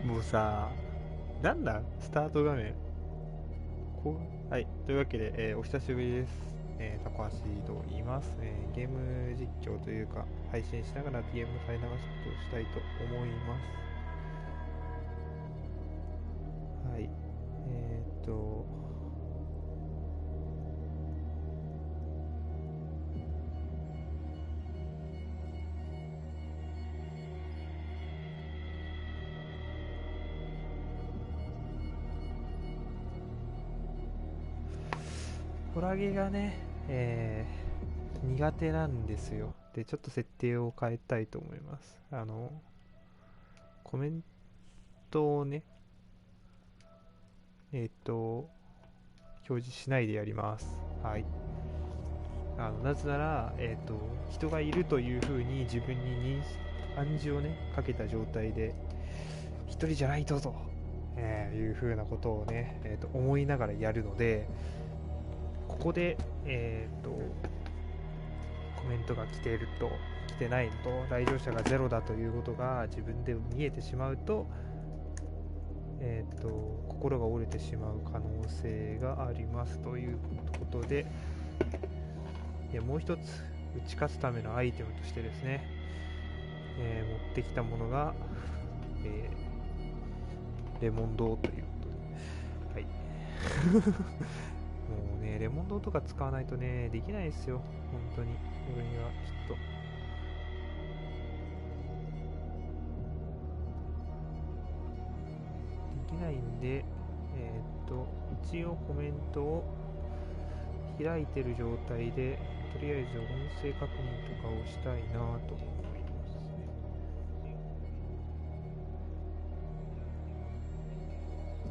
もうさ、なんだスタート画面はい、というわけで、お久しぶりです。高橋と言います、ゲーム実況というか配信しながらゲーム垂れ流しをしたいと思います。はい、ホラゲがね、苦手なんですよ。で、ちょっと設定を変えたいと思います。コメントをね、表示しないでやります。はい。なぜなら、人がいるというふうに自分に暗示をね、かけた状態で、一人じゃないとと、いうふうなことをね、思いながらやるので、ここで、コメントが来てないのと、来場者がゼロだということが自分で見えてしまうと、心が折れてしまう可能性がありますということで、もう一つ打ち勝つためのアイテムとしてですね、持ってきたものが、レモン堂ということで、はい。もうね、レモン堂とか使わないとね、できないですよ、本当に。俺にはちょっと。できないんで、一応コメントを開いてる状態で、とりあえず音声確認とかをしたいなと思いますね。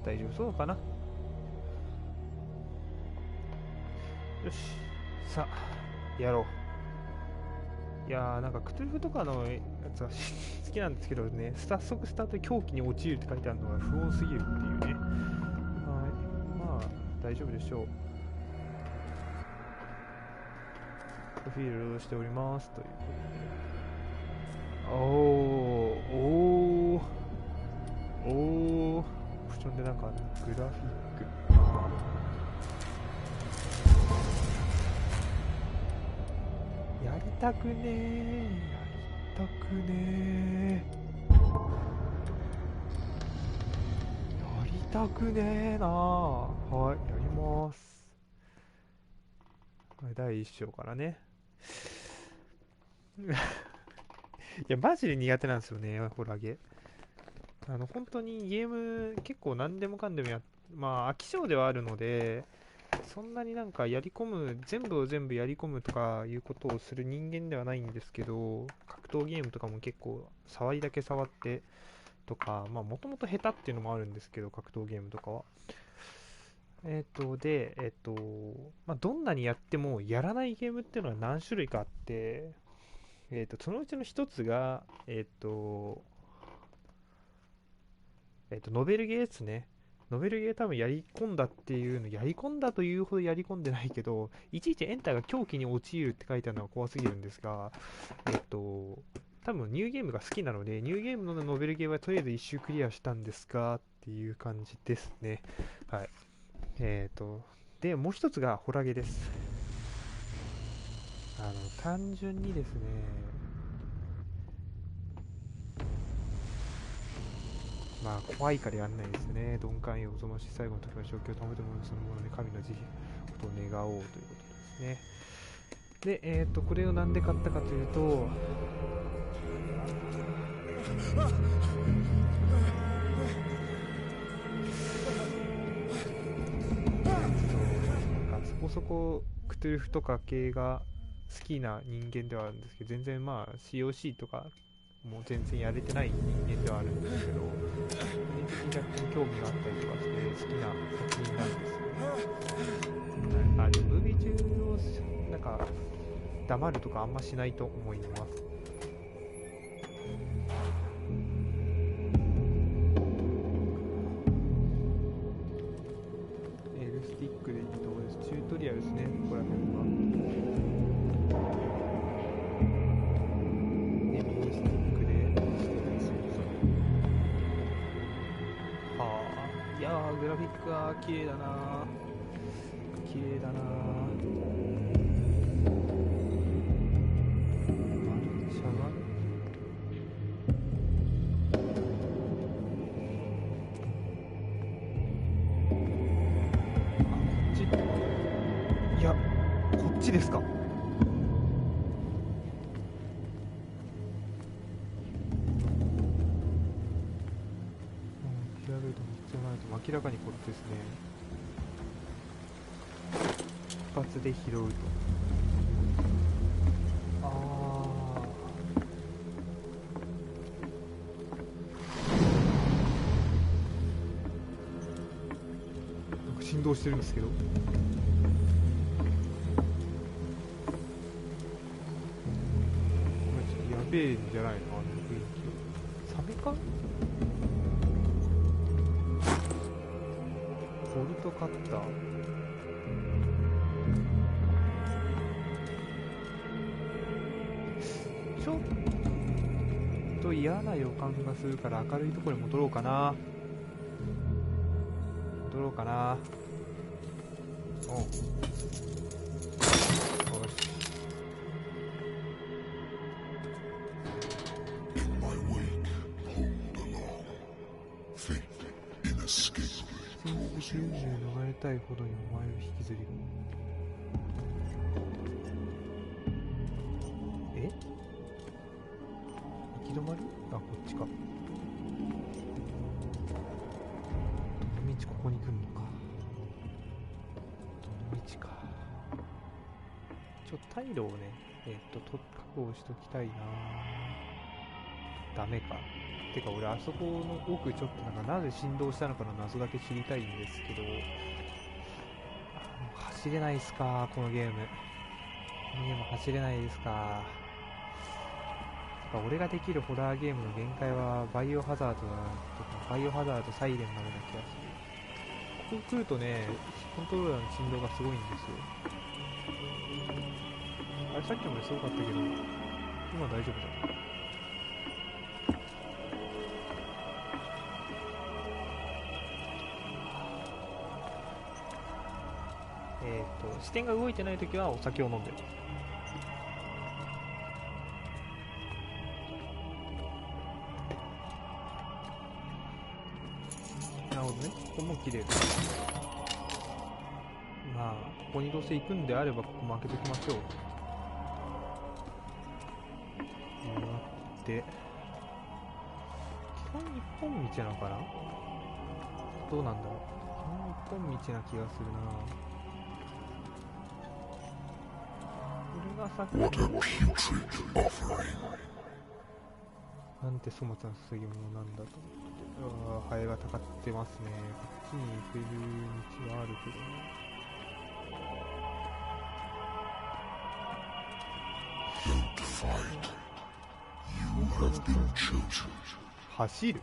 大丈夫そうかな。よし、さあ、やろう。いやー、なんかクトゥルフとかのやつは好きなんですけどね、早速スタートで狂気に陥るって書いてあるのが不穏すぎるっていうね。はい、まあ、大丈夫でしょう。プロフィールロードしておりますということで。おー、オプションでなんかグラフィック。やりたくねー、やりたくねー、やりたくねーなー。はい、やります。第1章からね。いや、マジで苦手なんですよね、ホラゲ。本当にゲーム結構何でもかんでもまあ飽き性ではあるので、そんなになんかやり込む、全部を全部やり込むとかいうことをする人間ではないんですけど、格闘ゲームとかも結構触りだけ触ってとか、まあもともと下手っていうのもあるんですけど、格闘ゲームとかは。で、まあ、どんなにやってもやらないゲームっていうのは何種類かあって、そのうちの一つが、ノベルゲーですね。ノベルゲー多分やり込んだっていうの、やり込んだというほどやり込んでないけど、いちいちエンターが狂気に陥るって書いてあるのが怖すぎるんですが、多分ニューゲームが好きなので、ニューゲームのノベルゲーはとりあえず一周クリアしたんですが、っていう感じですね。はい。で、もう一つがホラゲです。単純にですね、まあ怖いからやんないですね。鈍感へおぞましい最後の時の状況を保てるものそのもので神の慈悲を願おうということですね。で、これをなんで買ったかというと、なんかそこそこクトゥルフとか系が好きな人間ではあるんですけど、全然まあ COC とかもう全然やれてない人間ではあるんですけど、個人的に若干興味があったりとかして好きな作品なんですよね。でもムービー中をなんか黙るとかあんましないと思います。L スティックでいいと思います。チュートリアルですね、ここら辺は。右スティックで、いやー、グラフィックが綺麗だなー、綺麗だなー。しゃがむ。あ、こっち。いや、こっちですか。明らかにこれですね。一発で拾うと。あー、なんか振動してるんですけど。やべえんじゃないの、あの雰囲気。サメか。ボルトカッター。ちょっと嫌な予感がするから明るいところに戻ろうかな。戻ろうかな。おう、よし。90逃れたいほどにお前を引きずりる。え？行き止まり？あ、こっちか。どの道ここに来んのか。どの道か。退路をね、確保しときたいな。ダメか。てか俺あそこの奥ちょっとなぜ振動したのかの謎だけ知りたいんですけど、走れないっすか、このゲーム。このゲーム走れないですか。俺ができるホラーゲームの限界はバイオハザードとか、バイオハザードサイレンまでな気がする。ここ来るとね、コントローラーの振動がすごいんですよ。あれさっきまですごかったけど、今大丈夫だ。視点が動いてないときはお酒を飲んでる。なるほどね。ここも綺麗です。まあ、ここにどうせ行くんであればここも開けときましょう。待って。基本一本道なのかな？どうなんだろう。基本一本道な気がするな。なんて粗末なすぎ物なんだと思って。ハエがたかってますね。こっちに行ける道はあるけどね。走る？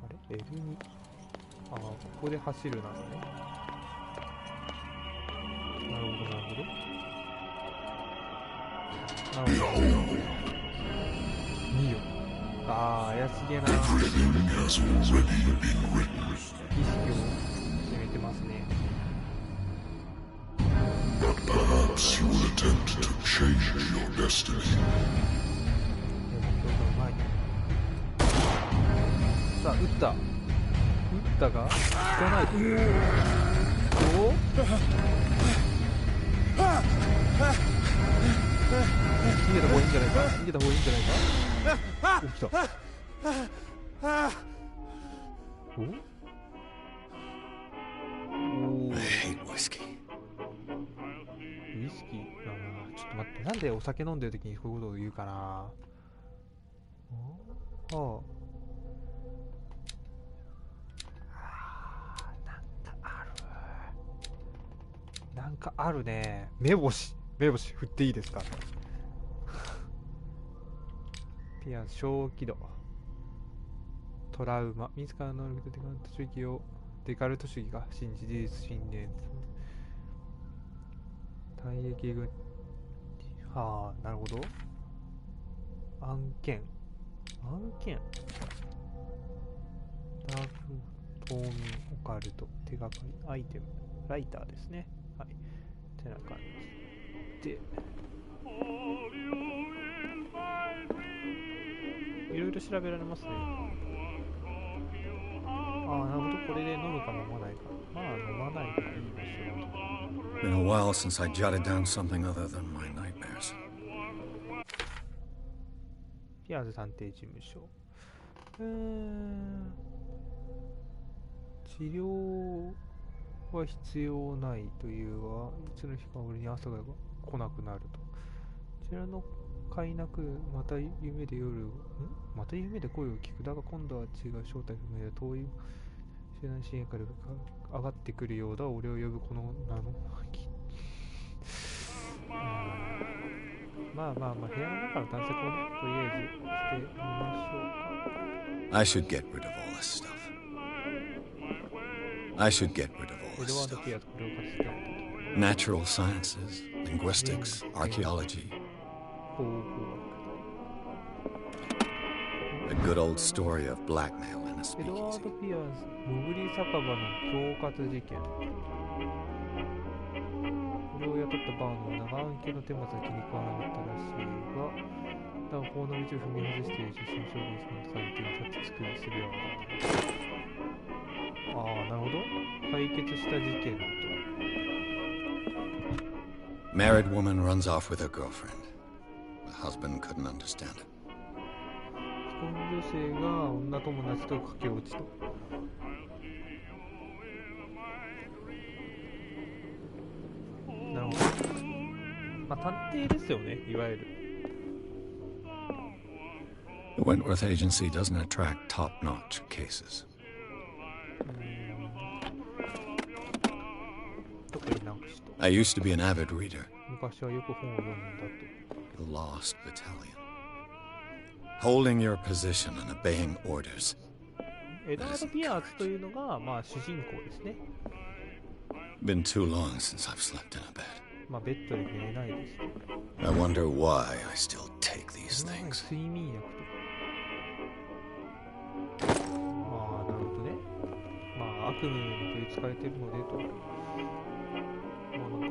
あれ L2。ああ、ここで走るなのね。なるほど、なるほど。なるほど。見よ。ああ、怪しげな。意識を決めてますね。さあ、撃ったが効かない。おお逃げた方がいいんじゃないか。逃げた方がいいんじゃないか。お、来た。おウイスキー。ちょっと待って、なんでお酒飲んでる時にこういうことを言うかな。なんかあるね。目星振っていいですか。ピアス、小気度、トラウマ、自らの能力とデカルト主義が信じ、事実、信念、体液群、はあ、なるほど。案件。ラグ、トーン、オカルト、手がかり、アイテム、ライターですね。はい。てな感じで、いろいろ調べられますね。ああ、なるほど。これで飲むか飲まないか。まあ、飲まないでいいでしょう。Been a while since I jotted down something other than my nightmares. ピアーズ探偵事務所。治療は必要ないというが、いつの日か俺に朝が来なくなると。こちらの快なく、また夢でまた夢で声を聞く。だが今度は違う正体不明で遠い集団支援から上がってくるようだ。俺を呼ぶこの名のまあ部屋の中の探索をね、とりあえずしてみましょうか。I should get rid of all this stuff. I should get rid of all this stuff. Natural sciences, linguistics, archaeology. A good old story of blackmail in a speakeasy. エドワード・ピアーズ、潜り酒場の恐喝事件。これを雇ったバーの長案件の顛末が気に食わなかったらしいが、だが法の道を踏み外している出身証言さんとされている立ち作りすべはああ、なるほど。解決した事件と。Married woman runs off with her girlfriend. The husband couldn't understand it. 既婚女性が女友達と駆け落ちと。なるほど。まあ探偵ですよね、いわゆる。The Wentworth Agency doesn't attract top-notch cases. 特になんかしと。I used to be an avid reader. 昔はよく本を読んだと。 The Lost Battalion. Holding your position and obeying orders. エドワード・ピアーズというのが、まあ主人公ですね。Been too long since I've slept in a bed. まあベッドで寝れないです。I wonder why I still take these things. 睡眠薬と。まあなるほどね。まあ悪夢に取りつかれているのでと。まあなんか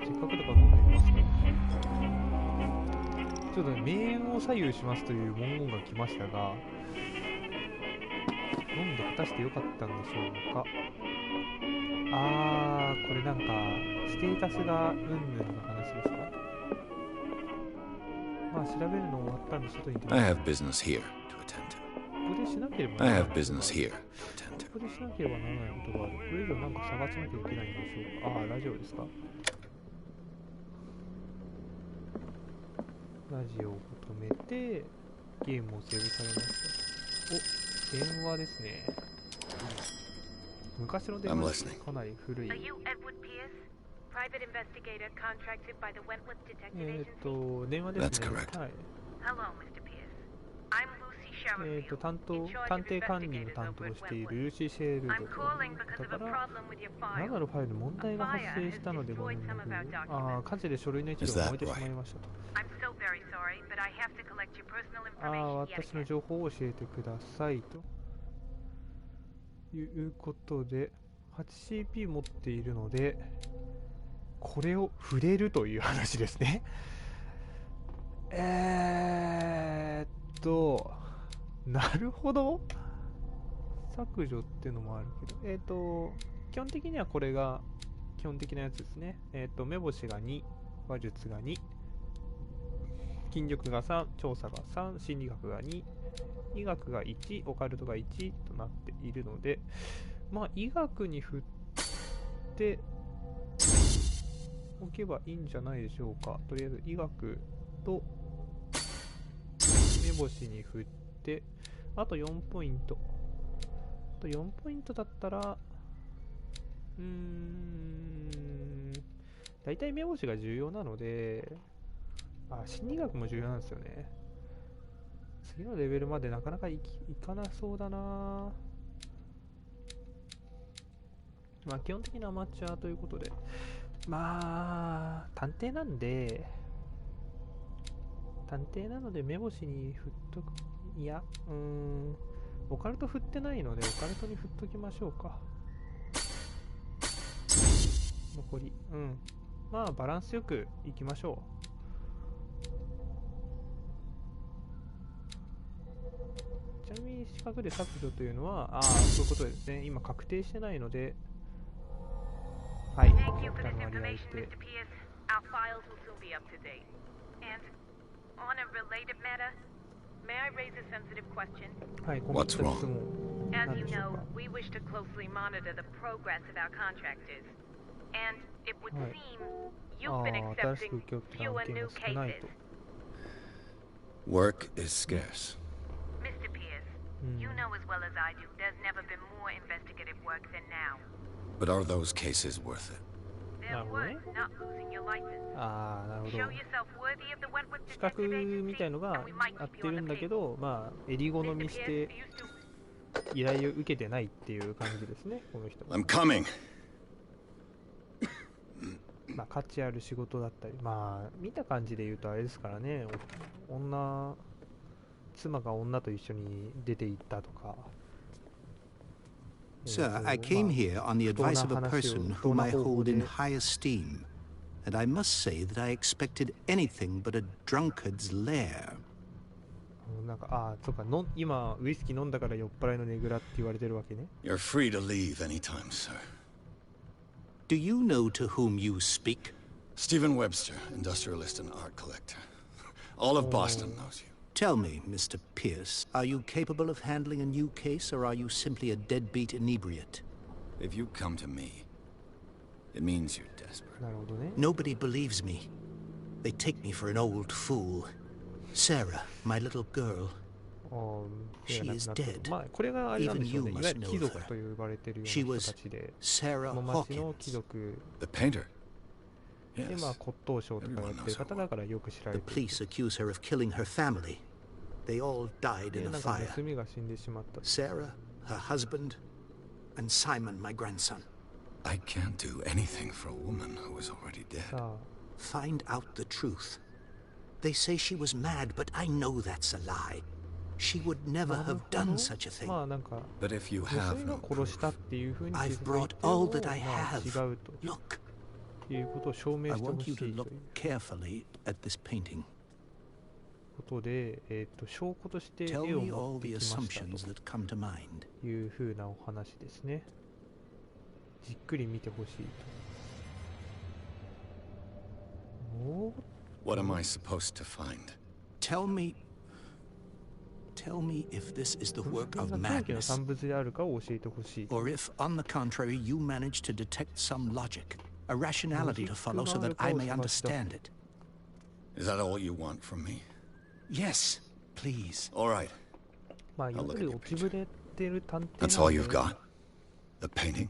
せっかくだから飲んでみますか。ちょっとね、命運を左右しますという文言が来ましたが、飲んで果たして良かったんでしょうか。これなんかステータスがうんぬんの話ですか。まあ調べるの終わったんで外に出ます。I have business here to attend to. ここでしなければ I なら have ない business here to attend to. ここでしなければならないことがある。これ以上なんか探さなきゃいけないんでしょうか。ラジオですか。ラジオを止めてゲームをセーブされました。電話ですね。昔の電話ですね。かなり古い。電話ですね。はい。探偵管理の担当をしているルーシー・シェールドと。だから、中のファイル問題が発生したのでごめんなさい。火事で書類の一部が燃えてしまいましたと。私の情報を教えてくださいということで 8CP 持っているのでこれを触れるという話ですね。なるほど。削除っていうのもあるけど、基本的にはこれが基本的なやつですね。目星が2、話術が2、筋力が3、調査が3、心理学が2、医学が1、オカルトが1となっているので、まあ医学に振っておけばいいんじゃないでしょうか。とりあえず医学と目星に振って、あと4ポイント。あと4ポイントだったら、だいたい目星が重要なので、心理学も重要なんですよね。次のレベルまでなかなかいかなそうだな。まあ基本的にアマチュアということで、まあ探偵なので目星に振っとく。いや、オカルト振ってないのでオカルトに振っときましょうか。残り、まあバランスよくいきましょう。ちなみに四角で削除というのは、そういうことですね。今確定してないので、はい、一旦割り当てて。はい、What's wrong? As you know, we wish to closely monitor the progress of our contractors. And it would seem you've been accepting fewer new cases. Work is scarce. Mr. Pierce, you know as well as I do, there's never been more investigative work than now. But are those cases worth it? They're worth not losing your license. なるほど。 Show yourself worthy of the Wentworth 資格 Detective みたいの Agency, が and we might 合っ put て you る on ん the だけ payroll. ど、まあ襟好 Mr. みし Pierce, て you used to 依頼を受けてないっていう感じですね、この人は。 I'm coming. まあ価値ある仕事だったり、まあ見た感じで言うとあれですからね、妻が女と一緒に出て行ったとか。 Sir, I came here on the advice of a person whom I hold in high esteem, and I must say that I expected anything but a drunkard's lair. なんか、そうか、今ウイスキー飲んだから酔っ払いのねぐらって言われてるわけね。 You're free to leave anytime, sir. Do you know to whom you speak? Stephen Webster, industrialist and art collector. All of Boston knows you. Tell me, Mr. Pierce, are you capable of handling a new case, or are you simply a deadbeat inebriate? If you come to me, it means you're desperate. なるほどね。 Nobody believes me. They take me for an old fool. Sarah, my little girl. She is dead. まあこれがあれなんでしょうね。い Even わ you ゆる must 貴 know 族 her. と呼ばれてるような She 人 was たちで、 Sarah この町の Hawkins. 貴族 The painter? で、 Yes. まあ骨董商とかやってる方だからよく知られ The ている。 police accuse her of killing her family. They all died で、 in a なんか fire. 娘が死んでしまった。 Sarah, her husband, and Simon, my grandson. I can't do anything for a woman who is already dead. さあ、 Find out the truth. They say she was mad, but I know that's a lie. She would never なる have ほど done such a thing. まあなんか But if you have 娘が no 殺した proof, っていうふうに気 I've づいて brought も all that I まあ have. 違うと Look, いうことを証明 I してほ want し you いとい to う look carefully at this painting. ことで、証拠として絵 Tell を me 持 all ってき the ました assumptions that come to mind. というふうなお話ですね。じっくり見てほしいと。おー what am I supposed to find? Tell me if this is the work そ of れが狂気の madness, 産物であるかを教えてほしい。 or if, on the contrary, you manage to detect some logic, a rationality to follow so that I may understand it. Is that all you want from me? Yes, please. All right. まあ、いわゆる落ちぶれてる探偵 That's な all の you've で got? The painting?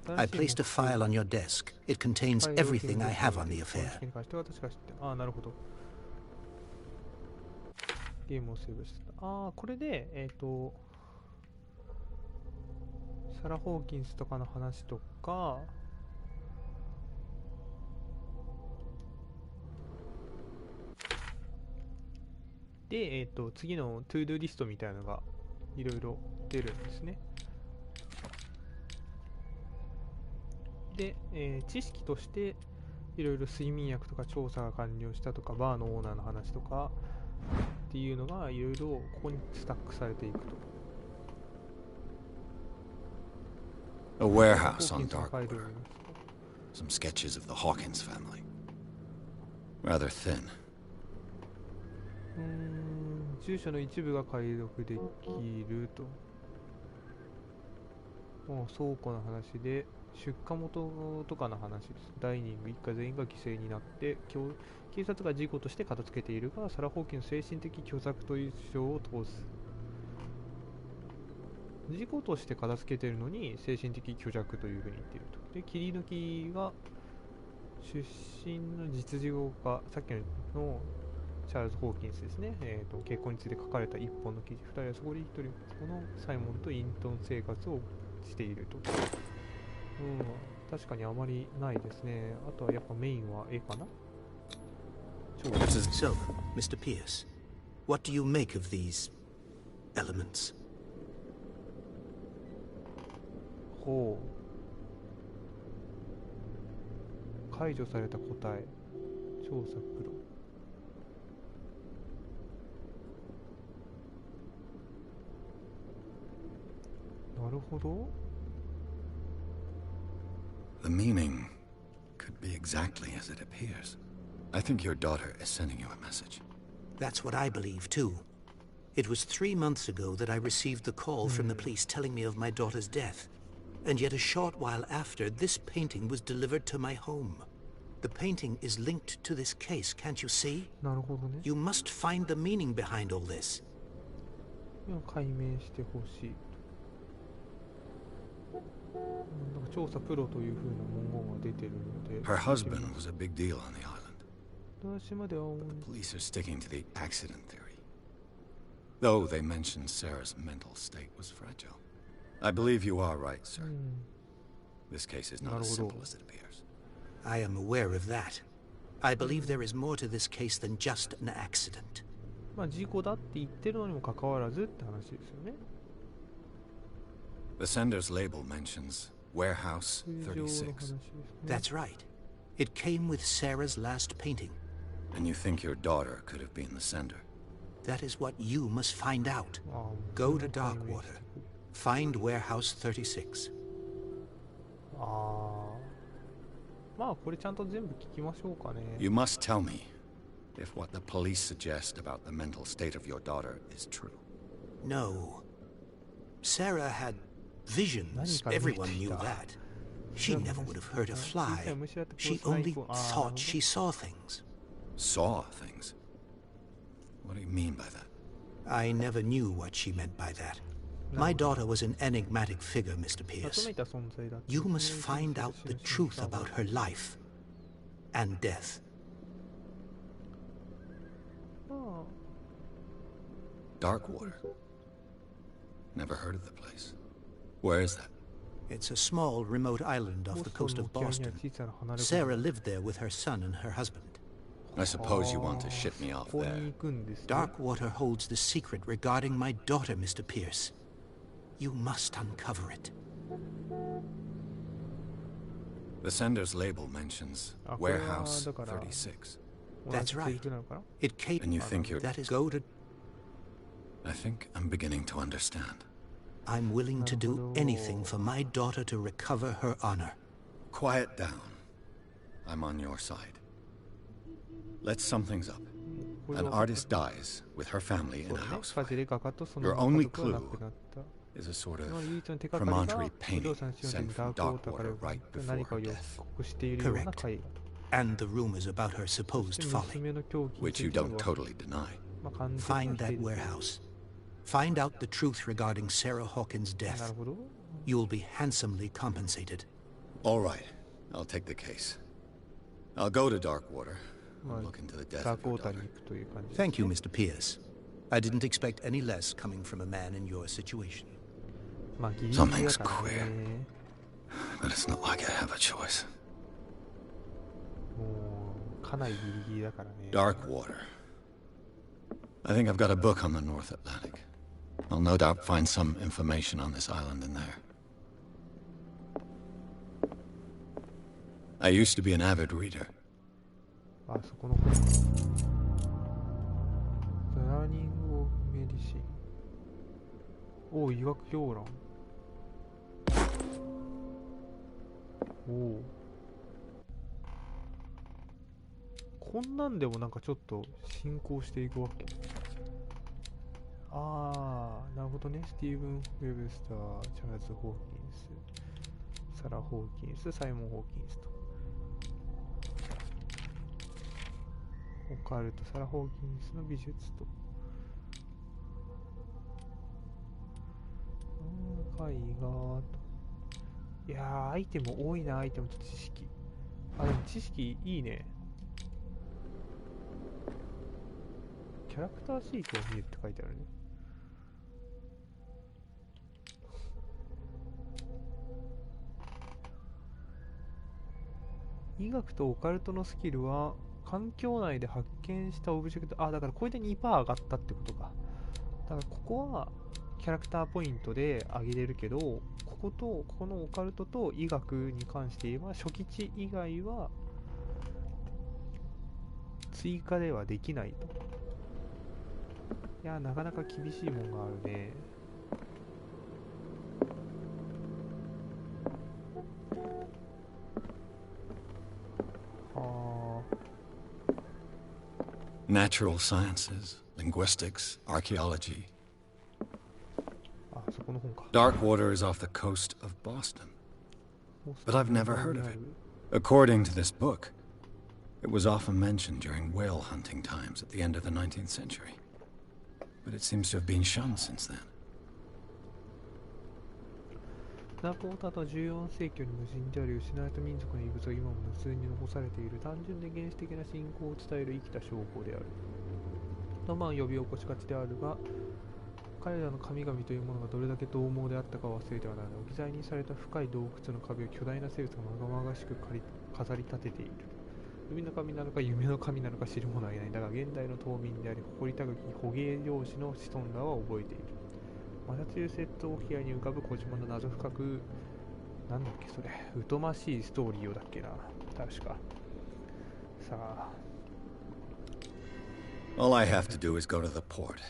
I placed a file on your desk. It contains everything I have on the affair. なるほど。ゲームをセーブした。これで、サラ・ホーキンスとかの話とか、で、次のトゥードゥリストみたいなのがいろいろ出るんですね。で、知識としていろいろ睡眠薬とか調査が完了したとかバーのオーナーの話とかっていうのがいろいろここにスタックされていくと。 A warehouse ホーキ on ンスのファイルを Darkwater. Some sketches of the Hawkins family. Rather thin. 住所の一部が解読できると。もう倉庫の話で出火元とかの話です。ダイニング一家全員が犠牲になって警察が事故として片付けているが、サラ・ホーキンス精神的虚弱という主張を通す。事故として片付けているのに精神的虚弱というふうに言っていると。で、切り抜きが出身の実事語家、さっきのチャールズ・ホーキンスですね、結婚について書かれた一本の記事、2人はそこで一人このサイモンとイントン生活をしていると。確かにあまりないですね。あとはやっぱメインは絵かな。 So, Mr. Pierce, what do you make of these elements? ほう。解除された答え。調査プロ。なるほど。The meaning could be exactly as it appears. I think your daughter is sending you a message. That's what I believe, too. It was 3 months ago that I received the call from the police telling me of my daughter's death. And yet a short while after, this painting was delivered to my home. The painting is linked to this case, can't you see? なるほどね。You must find the meaning behind all this. 解明してほしい。なんか調査プロという風な文言が出てるので。Her husband was a big deal on the island. 私までは But the police are sticking to the accident theory. Though they mentioned Sarah's mental state was fragile. I believe you are right, sir. This case is not as simple as it appears. I am aware of that. I believe there is more to this case than just an accident. まあ事故だって言ってるのにもかかわらずって話ですよね。The sender's label mentions Warehouse 36. That's right. It came with Sarah's last painting. And you think your daughter could have been the sender? That is what you must find out. Go to Darkwater. Find Warehouse 36. まあこれちゃんと全部聞きましょうかね。You must tell me if what the police suggest about the mental state of your daughter is true. No. Sarah had visions. Everyone knew that. She never would have hurt a fly. She only thought she saw things. Saw things? What do you mean by that? I never knew what she meant by that. My daughter was an enigmatic figure, Mr. Pierce. You must find out the truth about her life and death. Darkwater? Never heard of the place. Where is that? It's a small, remote island off the coast of Boston. Sarah lived there with her son and her husband. I suppose you want to ship me off there. Darkwater holds the secret regarding my daughter, Mr. Pierce. You must uncover it. The sender's label mentions Warehouse 36. That's right. It came. And you think you're... That is go to... I think I'm beginning to understand. I'm willing to do anything for my daughter to recover her honor. Quiet down. I'm on your side. Let's sum things up. An artist dies with her family in a house fire. Your only clue is a sort of premonitory painting sent from Darkwater right before her death. Correct. And the rumors about her supposed folly. Which you don't totally deny. Find that warehouse. Find out the truth regarding Sarah Hawkins' death. You'll be handsomely compensated. All right. I'll take the case. I'll go to Darkwater. Look into the death of your daughter. Thank you, Mr. Pierce. I didn't expect any less coming from a man in your situation. Something's queer. But it's not like I have a choice. Darkwater. I think I've got a book on the North Atlantic. I'll no doubt find some information on this island in there. I used to be an avid reader. あそこの本。The Learning of Medicine。おお、医学評論。おお。こんなんでもなんかちょっと進行していくわけ。ああ、なるほどね。スティーブン・ウェブスター、チャールズ・ホーキンス、サラ・ホーキンス、サイモン・ホーキンスと。オカルト、サラ・ホーキンスの美術と。絵画と。いやー、アイテム多いな、アイテムと知識。あ、でも知識いいね。キャラクターシートを見るって書いてあるね。医学とオカルトのスキルは環境内で発見したオブジェクト、あ、だからこれで 2% 上がったってことか。だからここはキャラクターポイントで上げれるけど、ここのオカルトと医学に関して言えば、初期値以外は追加ではできないと。いや、なかなか厳しいもんがあるね。Natural sciences, linguistics, archaeology. Dark water is off the coast of Boston. But I've never heard of it. According to this book, it was often mentioned during whale hunting times at the end of the 19th century. But it seems to have been shunned since then. ダークウォーターとは14世紀より無人である失われた民族の遺物が今も無数に残されている単純で原始的な信仰を伝える生きた証拠である。ロマンを呼び起こしがちであるが、彼らの神々というものがどれだけ獰猛であったかを忘れてはならない。置き去りにされた深い洞窟の壁を巨大な生物がまがまがしく飾り立てている。海の神なのか夢の神なのか知る者はいない。だが現代の島民であり誇り高き捕鯨漁師の子孫らは覚えている。マサチューセッツ沖合に浮かぶ小島の謎深く、なんだっけそれ、疎ましいストーリーをだっけな、確か。さあ。All I have to do is go to the port.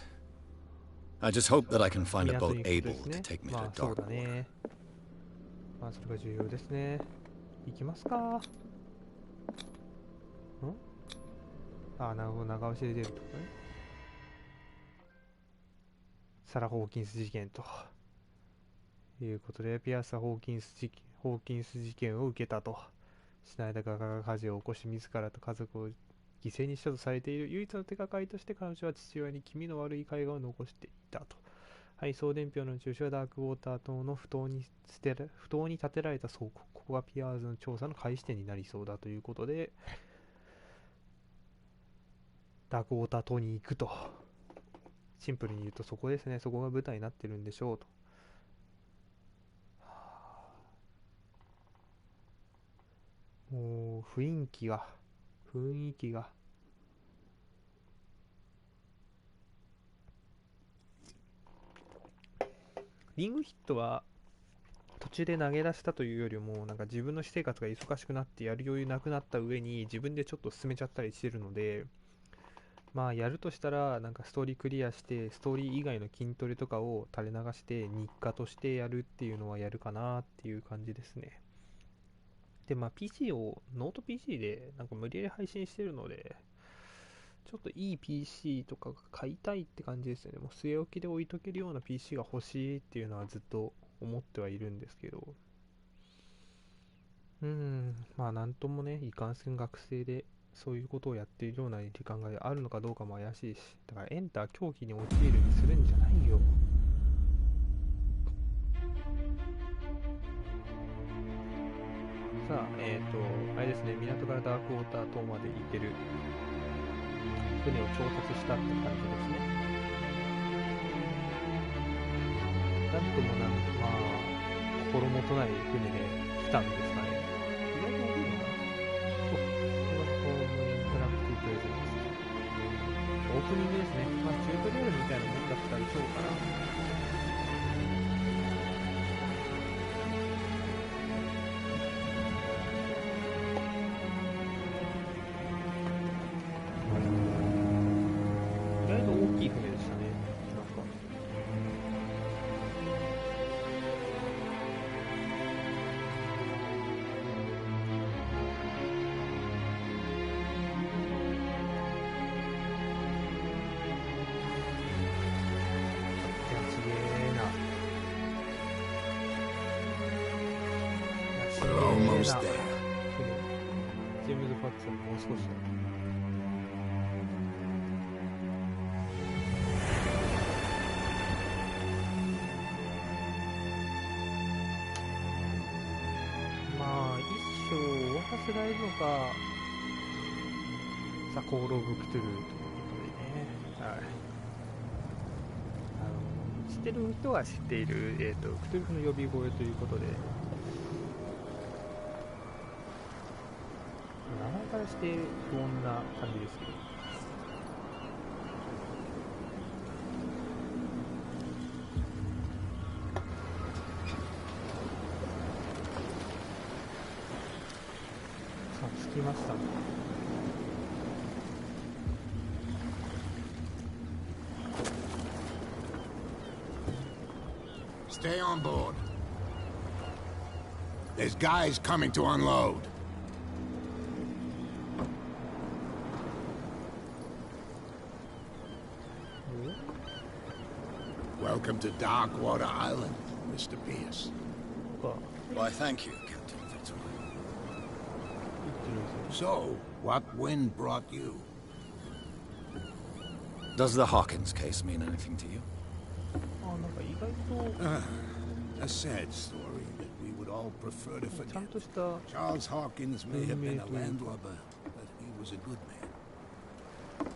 I just hope that I can find a boat able to take me to dark water. まあそれが重要ですね。行きますか。あ、なるほど、長押しで出るとかね。サラ・ホーキンス事件ということで、ピアスはホーキンス事件を受けたと。シナイダー画家が火事を起こし自らと家族を犠牲にしたとされている。唯一の手がかりとして彼女は父親に気味の悪い絵画を残していたと。はい、送電表の住所はダークウォーター島の不当に建てられた倉庫。ここがピアーズの調査の開始点になりそうだということで、ダークウォーター島に行くと。シンプルに言うとそこですね。そこが舞台になってるんでしょうと。もう雰囲気がリングヒットは途中で投げ出したというよりも、なんか自分の私生活が忙しくなってやる余裕なくなった上に自分でちょっと進めちゃったりしてるので、まあやるとしたらなんかストーリークリアしてストーリー以外の筋トレとかを垂れ流して日課としてやるっていうのはやるかなっていう感じですね。でまあ PC をノート PC でなんか無理やり配信してるので、ちょっといい PC とかが買いたいって感じですよね。もう据え置きで置いとけるような PC が欲しいっていうのはずっと思ってはいるんですけど、まあなんともね、いかんせん学生でそういうことをやっているような時間があるのかどうかも怪しいし、だからエンター狂気に陥るにするんじゃないよ。さあ、あれですね、港からダークウォーター島まで行ける船を調達したって感じですね。なんともまあ心もとない船で来たんですかね。意外と多いのかな。オープニングですね。まあチュートリアルみたいなもんだったりしょうかな。意外と大きい船でしたね。なんかジェームズ・ファッツはもう少しだ。まあ一章を終わらせられるのか、ザ・コール・オブ・クトゥルーということでね。はい。知ってる人は知っている、クトゥルフの呼び声ということで、名前からして不穏な感じですけど、きましたね。Stay on board. There's guys coming to unload. Welcome to Darkwater Island, Mr. Pierce. Why, thank you, Captain Fitzroy. So, what wind brought you? Does the Hawkins case mean anything to you? A sad story that we would all prefer to forget. Charles Hawkins may have been a landlubber, but he was a good man.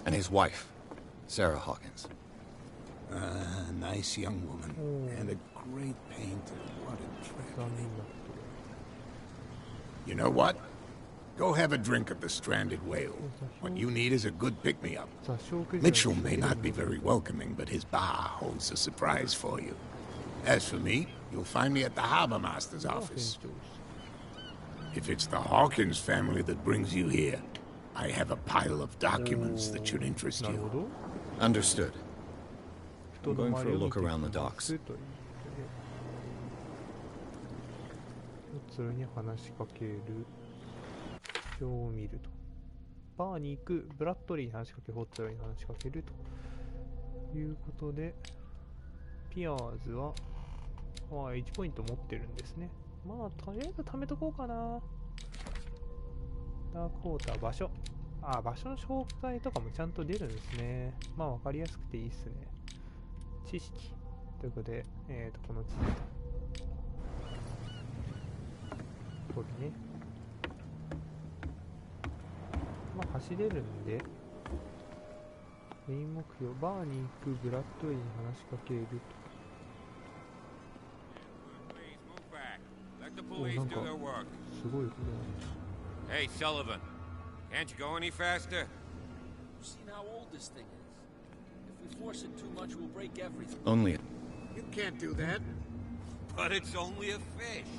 And his wife, Sarah Hawkins. A nice young woman, and a great painter. What a tragedy. You know what? Go have a drink of the stranded whale. What you need is a good pick-me-up. Mitchell may not be very welcoming, but his bar holds a surprise for you. As for me, you'll find me at the Harbor Master's office. If it's the Hawkins family that brings you here, I have a pile of documents that should interest you. Understood. I'm going for a look around the docks. 普通に話しかける。表を見ると。バーに行く、ブラッドリーに話しかけ、ホッツローに話しかけるということで、ピアーズは、1ポイント持ってるんですね。まあ、とりあえず貯めとこうかな。ダークウォーター、場所。場所の詳細とかもちゃんと出るんですね。まあ、わかりやすくていいっすね。知識。ということで、この地図。これね。まあ、走れるんで、メイン目標、バーに行く、ブラッドリーに話しかけると。なんか、すごいことだ。Hey, Sullivan, can't you go any faster? You've seen how old this thing is. If we force it too much, we'll break everything. Only You can't do that. But it's only a fish.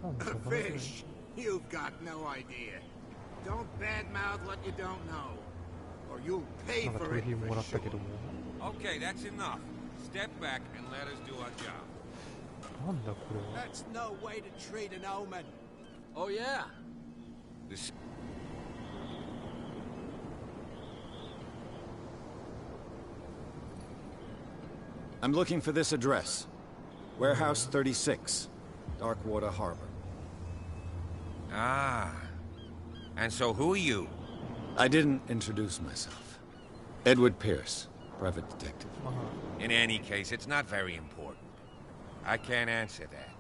A fish? You've got no idea. Don't badmouth what you don't know, or you'll pay for it for sure. Okay, that's enough. Step back and let us do our job. なんだこれは。 That's no way to treat an omen. Oh, yeah. This... I'm looking for this address. Warehouse 36, Darkwater Harbor. Ah. And so who are you? I didn't introduce myself. Edward Pierce, private detective. In any case, it's not very important. I can't answer that.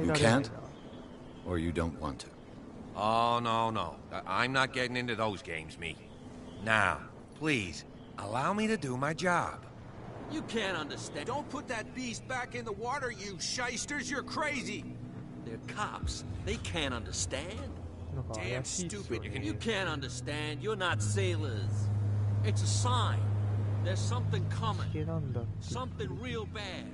You can't? Or you don't want to? Oh, no. I'm not getting into those games, me. Now, please, allow me to do my job. You can't understand. Don't put that beast back in the water, you shysters. You're crazy. They're cops. They can't understand. Damn stupid. You can't understand. You're not sailors. It's a sign. There's something coming. Something real bad.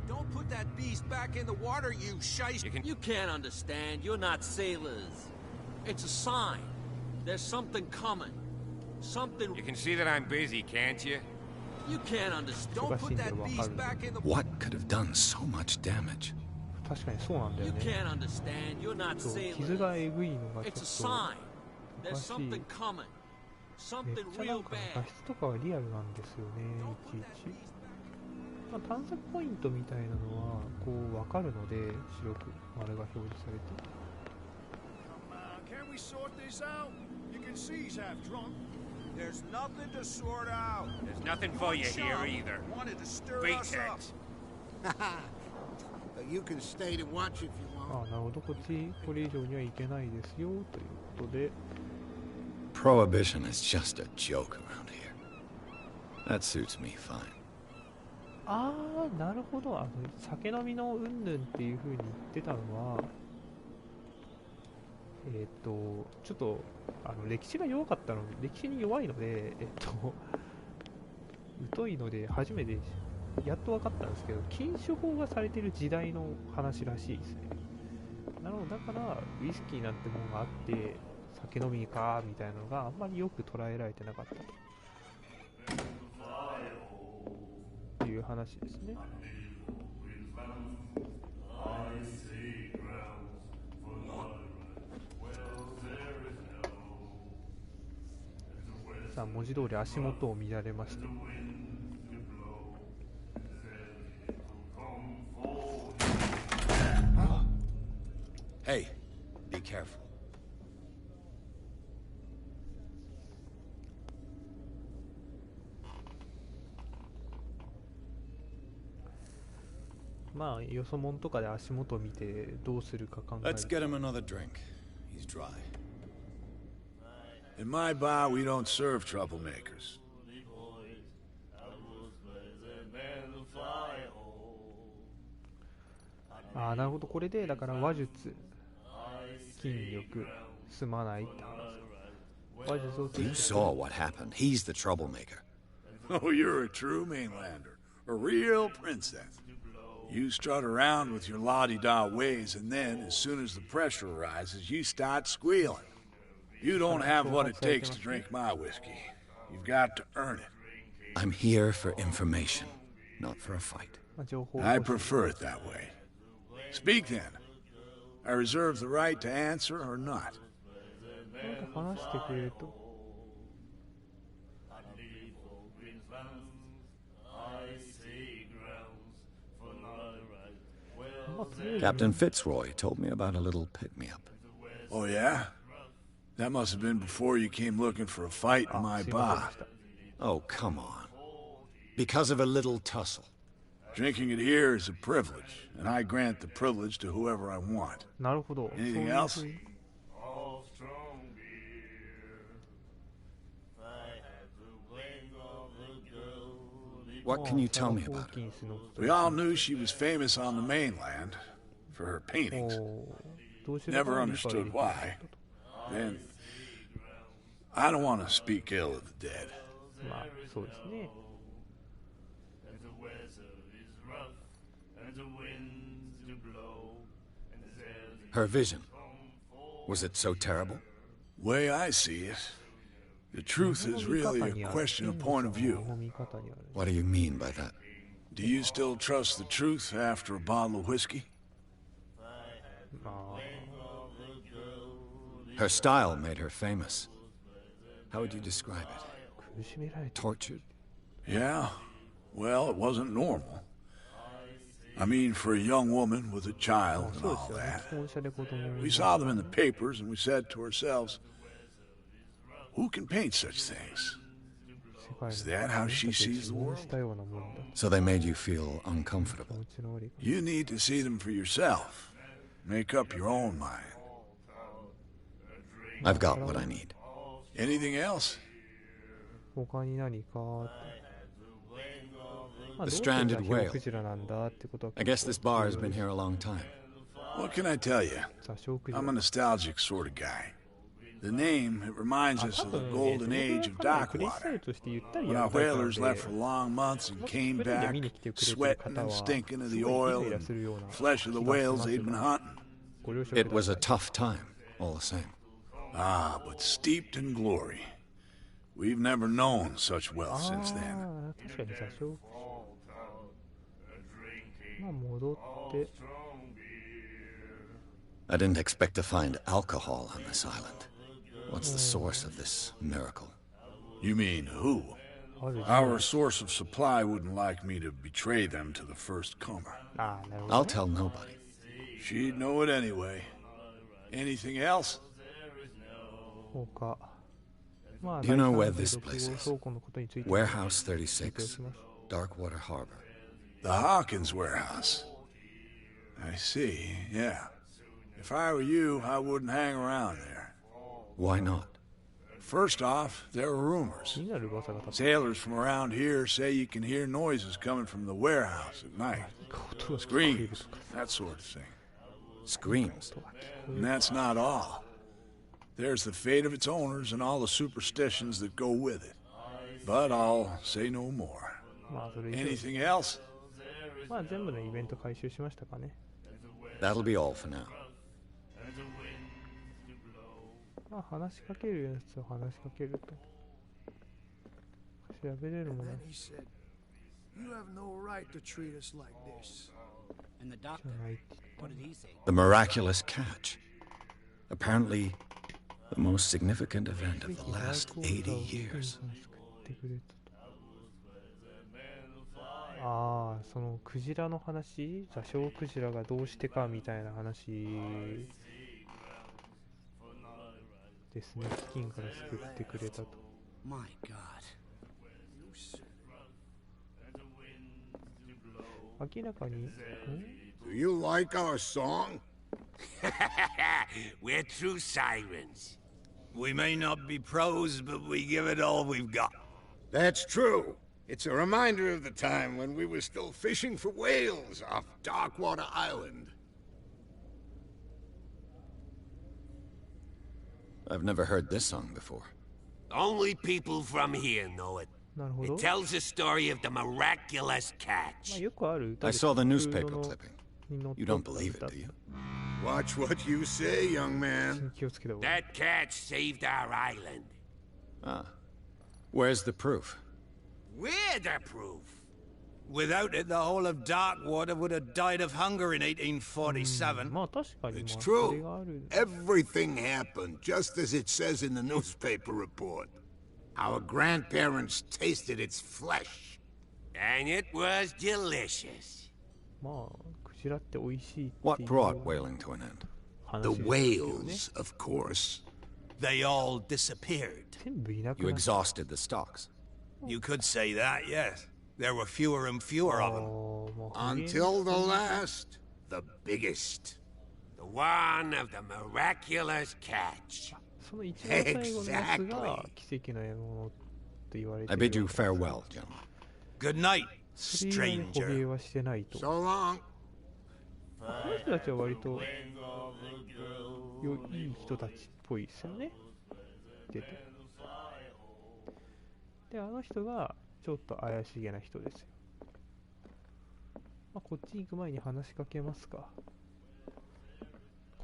Don't put that beast back in the water, you shyster. You can't understand. You're not sailors. It's a sign. There's something coming. Something... You can see that I'm busy, can't you? You can't understand. Don't put that beast back in the... What could have done so much damage? 確かにそうなんだよね。そう、傷がえぐいのがちょっとおかしい。めっちゃなんか画質とかはリアルなんですよね、いちいち。まあ、探索ポイントみたいなのはこう分かるので、白く丸が表示されて。Can we sort this out? You can see he's half drunk. There's nothing to sort out. There's nothing for you here either. Wanted to stir us up. You can stay to watch if you want. なるほど、これ以上には行けないですよということで。Prohibition is just a joke around here. That suits me fine. なるほど。酒飲みのうんぬんっていう風に言ってたのは、ちょっと歴史が弱かったので、歴史に弱いので、疎いので初めてやっと分かったんですけど、禁酒法がされてる時代の話らしいですね。なるほど、だからウイスキーなんてものがあって酒飲みかみたいなのがあんまりよく捉えられてなかったという話ですね。さあ、文字通り足元を見られました。Hey, be careful. まあ、よそもんとかで足元を見てどうするか考える。 Let's get him another drink. He's dry. In my bar, we don't serve troublemakers. ああ、なるほど。これでだから話術、筋力、すまないって話。話術を You saw what happened. He's the troublemaker. Oh, you're a true mainlander. A real princess. You strut around with your la-di-da ways, and then, as soon as the pressure arises, you start squealing. You don't have what it takes to drink my whiskey. You've got to earn it. I'm here for information, not for a fight. I prefer it that way. Speak then. I reserve the right to answer or not. 話してくれると。Captain Fitzroy told me about a little pick-me-up. Oh, yeah? That must have been before you came looking for a fight in my bar. Oh, come on. Because of a little tussle. Drinking it here is a privilege, and I grant the privilege to whoever I want. なるほど。 Anything else? What can you tell me about her? We all knew she was famous on the mainland for her paintings. Never understood why. And I don't want to speak ill of the dead. まあ、そうですね。 Her vision. Was it so terrible? Way I see it, the truth is really a question of point of view. What do you mean by that? Do you still trust the truth after a bottle of whiskey? Her style made her famous. How would you describe it? Tortured? Yeah. Well, it wasn't normal. I mean, for a young woman with a child and all that. We saw them in the papers and we said to ourselves, who can paint such things? Is that how she sees the world? So they made you feel uncomfortable. You need to see them for yourself. Make up your own mind. I've got what I need. Anything else? The stranded whale. I guess this bar has been here a long time. What can I tell you? I'm a nostalgic sort of guy. The name, it reminds us of the golden age of dock water. When our whalers left for long months and came back, sweating and stinking of the oil and flesh of the whales they'd been hunting. It was a tough time, all the same. Ah, but steeped in glory. We've never known such wealth since then. I didn't expect to find alcohol on this island. What's the source of this miracle? You mean who? Our source of supply wouldn't like me to betray them to the first comer. I'll tell nobody. She'd know it anyway. Anything else? Do you know where this place is? Warehouse 36, Darkwater Harbor. The Hawkins warehouse. I see, yeah. If I were you, I wouldn't hang around there. Why not? First off, there are rumors. Sailors from around here say you can hear noises coming from the warehouse at night. Screams, that sort of thing. Screams? And that's not all. There's the fate of its owners and all the superstitions that go with it. But I'll say no more. Anything else? That'll be all for now. まあ話しかけるやつを話しかけると調べれるものじゃないって。 The miraculous catch. Apparently, the most significant event of the last 80 years. ああ、そのクジラの話、座礁クジラがどうしてかみたいな話ですね。飢饉から救ってくれたと。明らかに。Do you like our song? We're true sirens. We may not be pros, but we give it all we've got. That's true. It's a reminder of the time when we were still fishing for whales off Darkwater Island. I've never heard this song before. Only people from here know it. It tells the story of the miraculous catch. I saw the newspaper clipping. You don't believe it, do you? Watch what you say, young man. That catch saved our island. Ah. Where's the proof? We're the proof. Without it, the whole of Darkwater would have died of hunger in 1847. It's true. Everything happened just as it says in the newspaper report. Our grandparents tasted its flesh. And it was delicious. What brought whaling to an end? The whales, of course. They all disappeared. You exhausted the stocks. You could say that, yes. There were fewer and fewer of them. Until the last, the biggest. The one of the miraculous catch. Exactly. I bid you farewell, gentlemen. Good night, stranger. So long. この人たちは割といい人たちっぽいですよね。出て。で、あの人がちょっと怪しげな人ですよ。まあ、こっちに行く前に話しかけますか。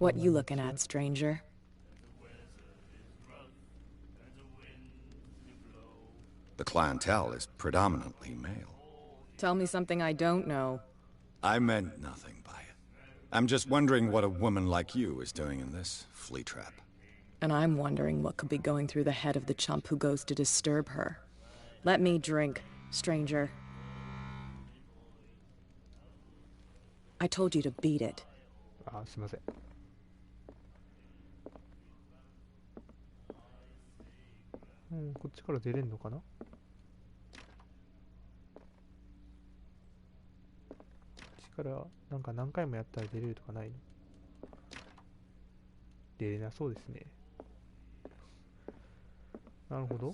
What you looking at, stranger? The clientele is predominantly male. Tell me something I don't know. I meant nothing by it. I'm just wondering what a woman like you is doing in this flea trap. And I'm wondering what could be going through the head of the chump who goes to disturb her. Let me drink, stranger. I told you to beat it. あ、すいません。こっちから出れんのかな。こっちからなんか何回もやったら出れるとかないの？出れなそうですね。なるほど。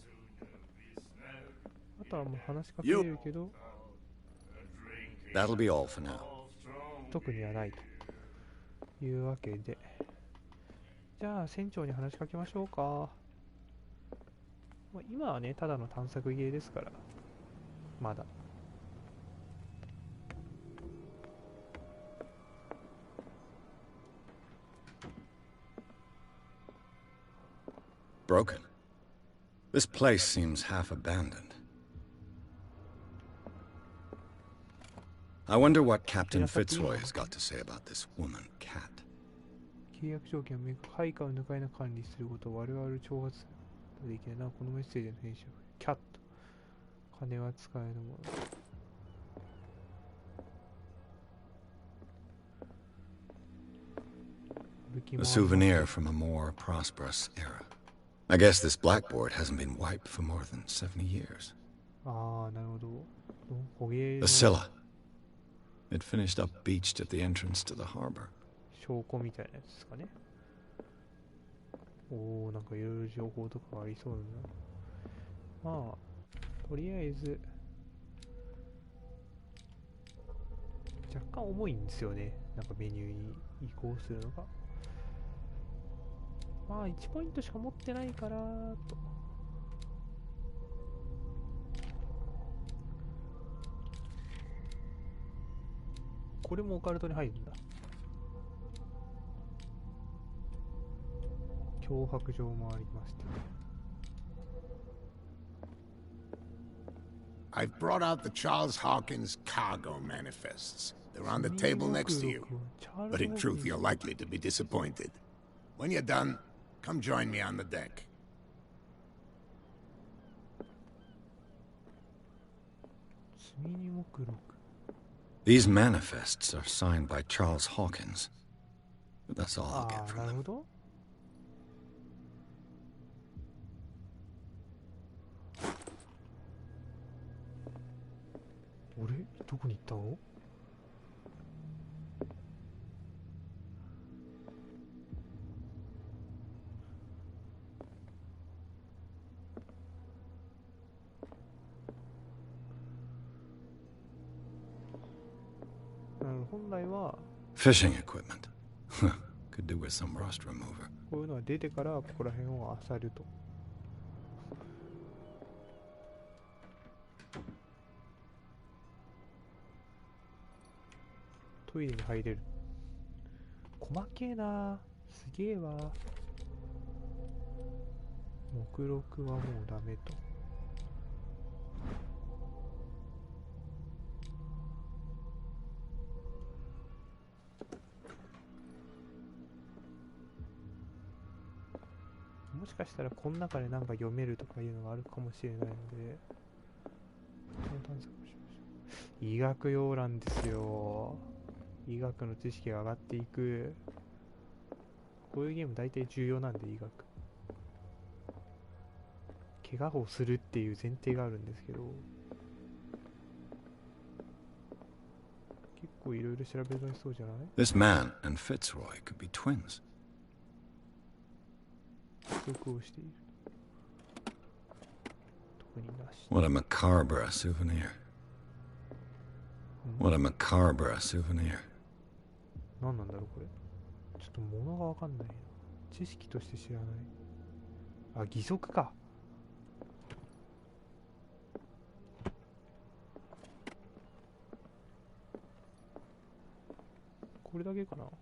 あとはもう話しかけれるけど、That'll be all for now. 特にはないというわけで、じゃあ船長に話しかけましょうか。今はね、ただの探索ゲーですから、まだ。Broken. This place seems half abandoned. I wonder what Captain Fitzroy has got to say about this woman, Cat. 契約条件を明確、配下を抜かりなく管理することを我々挑発できないな。このメッセージの編集。キャット。金は使えるもの。A souvenir from a more prosperous era. I guess this blackboard hasn't been wiped for more than 70 years. ああ、なるほど。捕鯨 The Scylla. It finished up beached at the entrance to the harbor. 証拠みたいなやつですかね。おお、なんかいろいろ情報とかありそうだな。まあ、とりあえず、若干重いんですよね。なんかメニューに移行するのが。まあ、1ポイントしか持ってないからと。これもオカルトに入るんだ。脅迫状もありまして。I've brought out the Charles Hawkins cargo manifests. They're on the table next to you. But in truth, you're likely to be disappointed. When you're done, come join me on the deck. These manifests are signed by Charles Hawkins. But that's all I'll get from them. あれ、どこに行ったの？本来は Fishing equipment. Could do with some rust remover. こういうのが出てからここら辺を漁ると。トイレに入れる。細けえな。すげえわ。目録はもうダメと。もしかしたらこの中でなんか読めるとかいうのがあるかもしれないので、探索しましょう。医学用なんですよ。医学の知識が上がっていく。こういうゲーム大体重要なんで、医学。怪我をするっていう前提があるんですけど、結構いろいろ調べられそうじゃない？ This man and Fitzroy could be twins. 録をしている。特になし。What a macabre souvenir. What a macabre souvenir. 何なんだろうこれ。ちょっと物がわかんないな。知識として知らない。あ、義足か。これだけかな。こ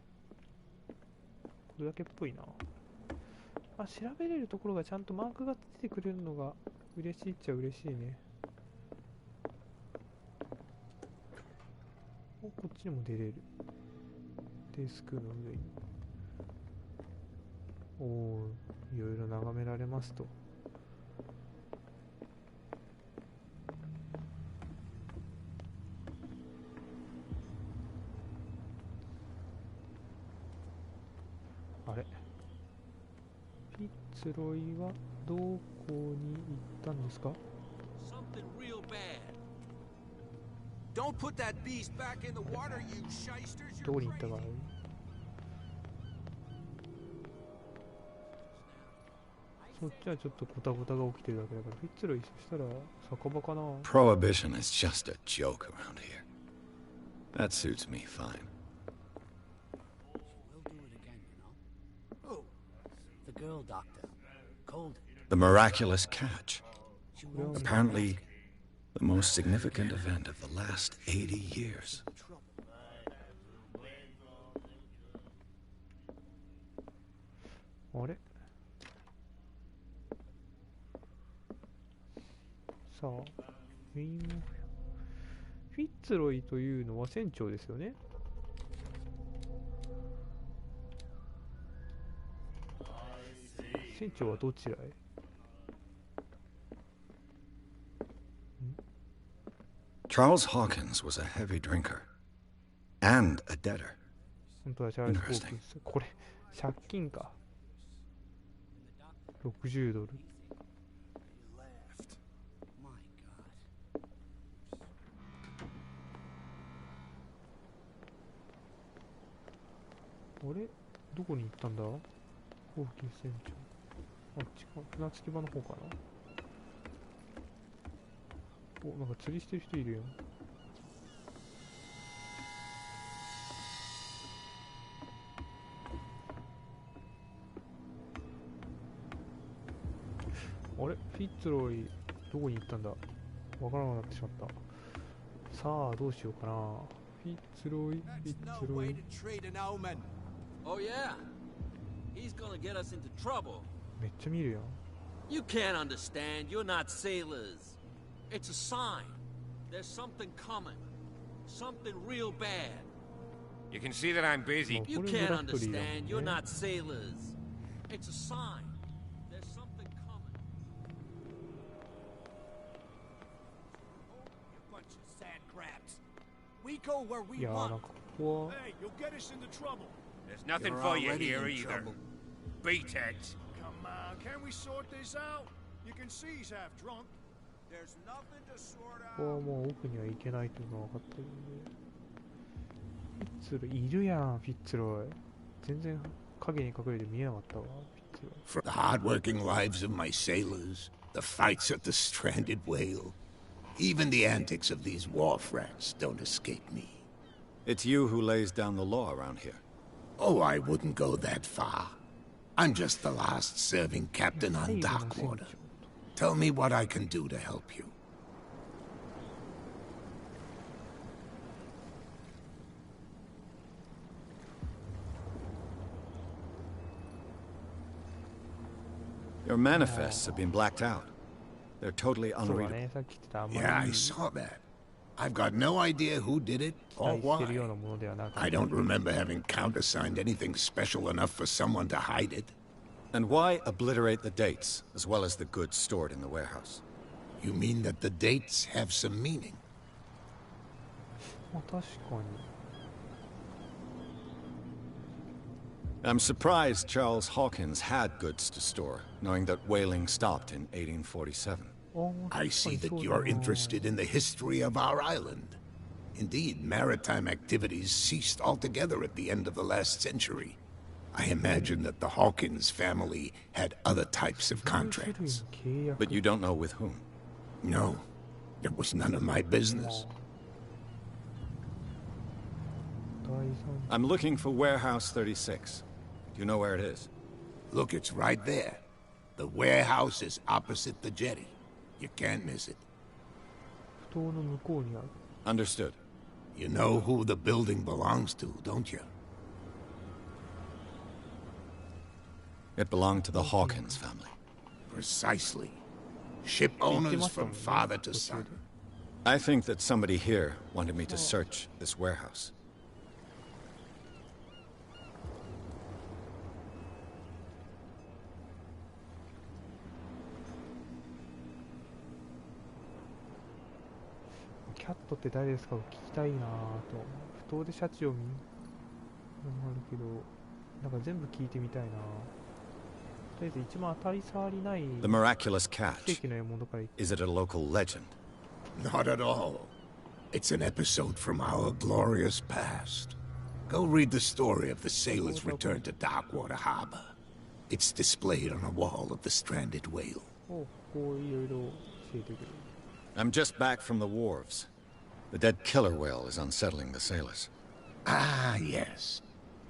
れだけっぽいな。あ、調べれるところがちゃんとマークがついてくれるのが嬉しいっちゃ嬉しいね。お、こっちにも出れる。デスクの上に。おお、いろいろ眺められますと。あれ、フィッツロイはどこに行ったんですか？どこに行ったか。そっちはちょっとゴタゴタが起きてるだけだから、フィッツロイそしたら酒場かな。 Prohibition is just a joke around here. That suits me fine. The girl doctor. Cold. The miraculous catch. Apparently, the most significant event of the last 80 years. あれ、さあ、メインフィッツロイというのは船長ですよね。船長はどちらへ？ Charles Hawkins was a heavy drinker and a debtor. 本当はチャールズ・ホーキンス。これ、借金か。$60。あれ、どこに行ったんだ？ホーキンス船長。あっちか、船着き場の方かな。お、なんか釣りしてる人いるよ。あれ、フィッツロイどこに行ったんだ？わからなくなってしまった。さあ、どうしようかな。フィッツロイ、フィッツロイ。Oh yeah. He's gonna get us into trouble. めっちゃ見るよ。 You can't understand. You're not sailors. It's a sign. There's something coming. Something real bad. You can see that I'm busy. You can't understand. You're not sailors. It's a sign. There's something coming. You bunch of sad crabs. We go where we いやー、なん want. かここは Hey, you'll get us into trouble. There's nothing You're for you already here in either. trouble. Beat it. Come on, can we sort this out? You can see he's half drunk. There's nothing to sort ここは out. もう奥には行けないというのが分かってるんで。フィッツロイいるやん、フィッツロイ。全然影に隠れて見えなかったわ、フィッツロイ。 For the hard-working lives of my sailors, the fights at the stranded whale, even the antics of these wharf rats don't escape me. It's you who lays down the law around here. Oh, I wouldn't go that far. I'm just the last serving captain on Darkwater. Tell me what I can do to help you. Your manifests have been blacked out. They're totally そうだ unreadable. ね、さっき言ってたあんまり Yeah, I saw that. I've got no idea who did it 期 or 待してるよう why. なものではなく I don't remember having countersigned anything special enough for someone to hide it. And why obliterate the dates, as well as the goods stored in the warehouse? You mean that the dates have some meaning? まあ確かに。 I'm surprised Charles Hawkins had goods to store, knowing that whaling stopped in 1847. あー I 確か see に that そうだ you're な interested in the history of our island. Indeed, maritime activities ceased altogether at the end of the last century. I imagine that the Hawkins family had other types of 種類 contracts. の契約 But you don't know with whom. No, it was none of my business. 第三 I'm looking for Warehouse 36. Do you know where it is? Look, it's right there. The warehouse is opposite the jetty. You can't miss it. 不当の向こうにある。 Understood. You know who the building belongs to, don't you? It belonged to the Hawkins family. Precisely. Ship owners from father to son. I think that somebody here wanted me to search this warehouse.「キャットって誰ですか?」を聞きたいなぁと。不当でシャチを見るのもあるけど、なんか全部聞いてみたいなぁ。とりあえず一番当たり障りない The miraculous 奇 catch. 跡の獲物からい Is it a local legend? Not at all. It's an episode from our glorious past. Go read the story of the sailor's return to Darkwater Harbor. It's displayed on a wall of the stranded whale. をこういろいろ教えてくれる。 I'm just back from the wharves. The dead killer whale is unsettling the sailors. Ah, yes.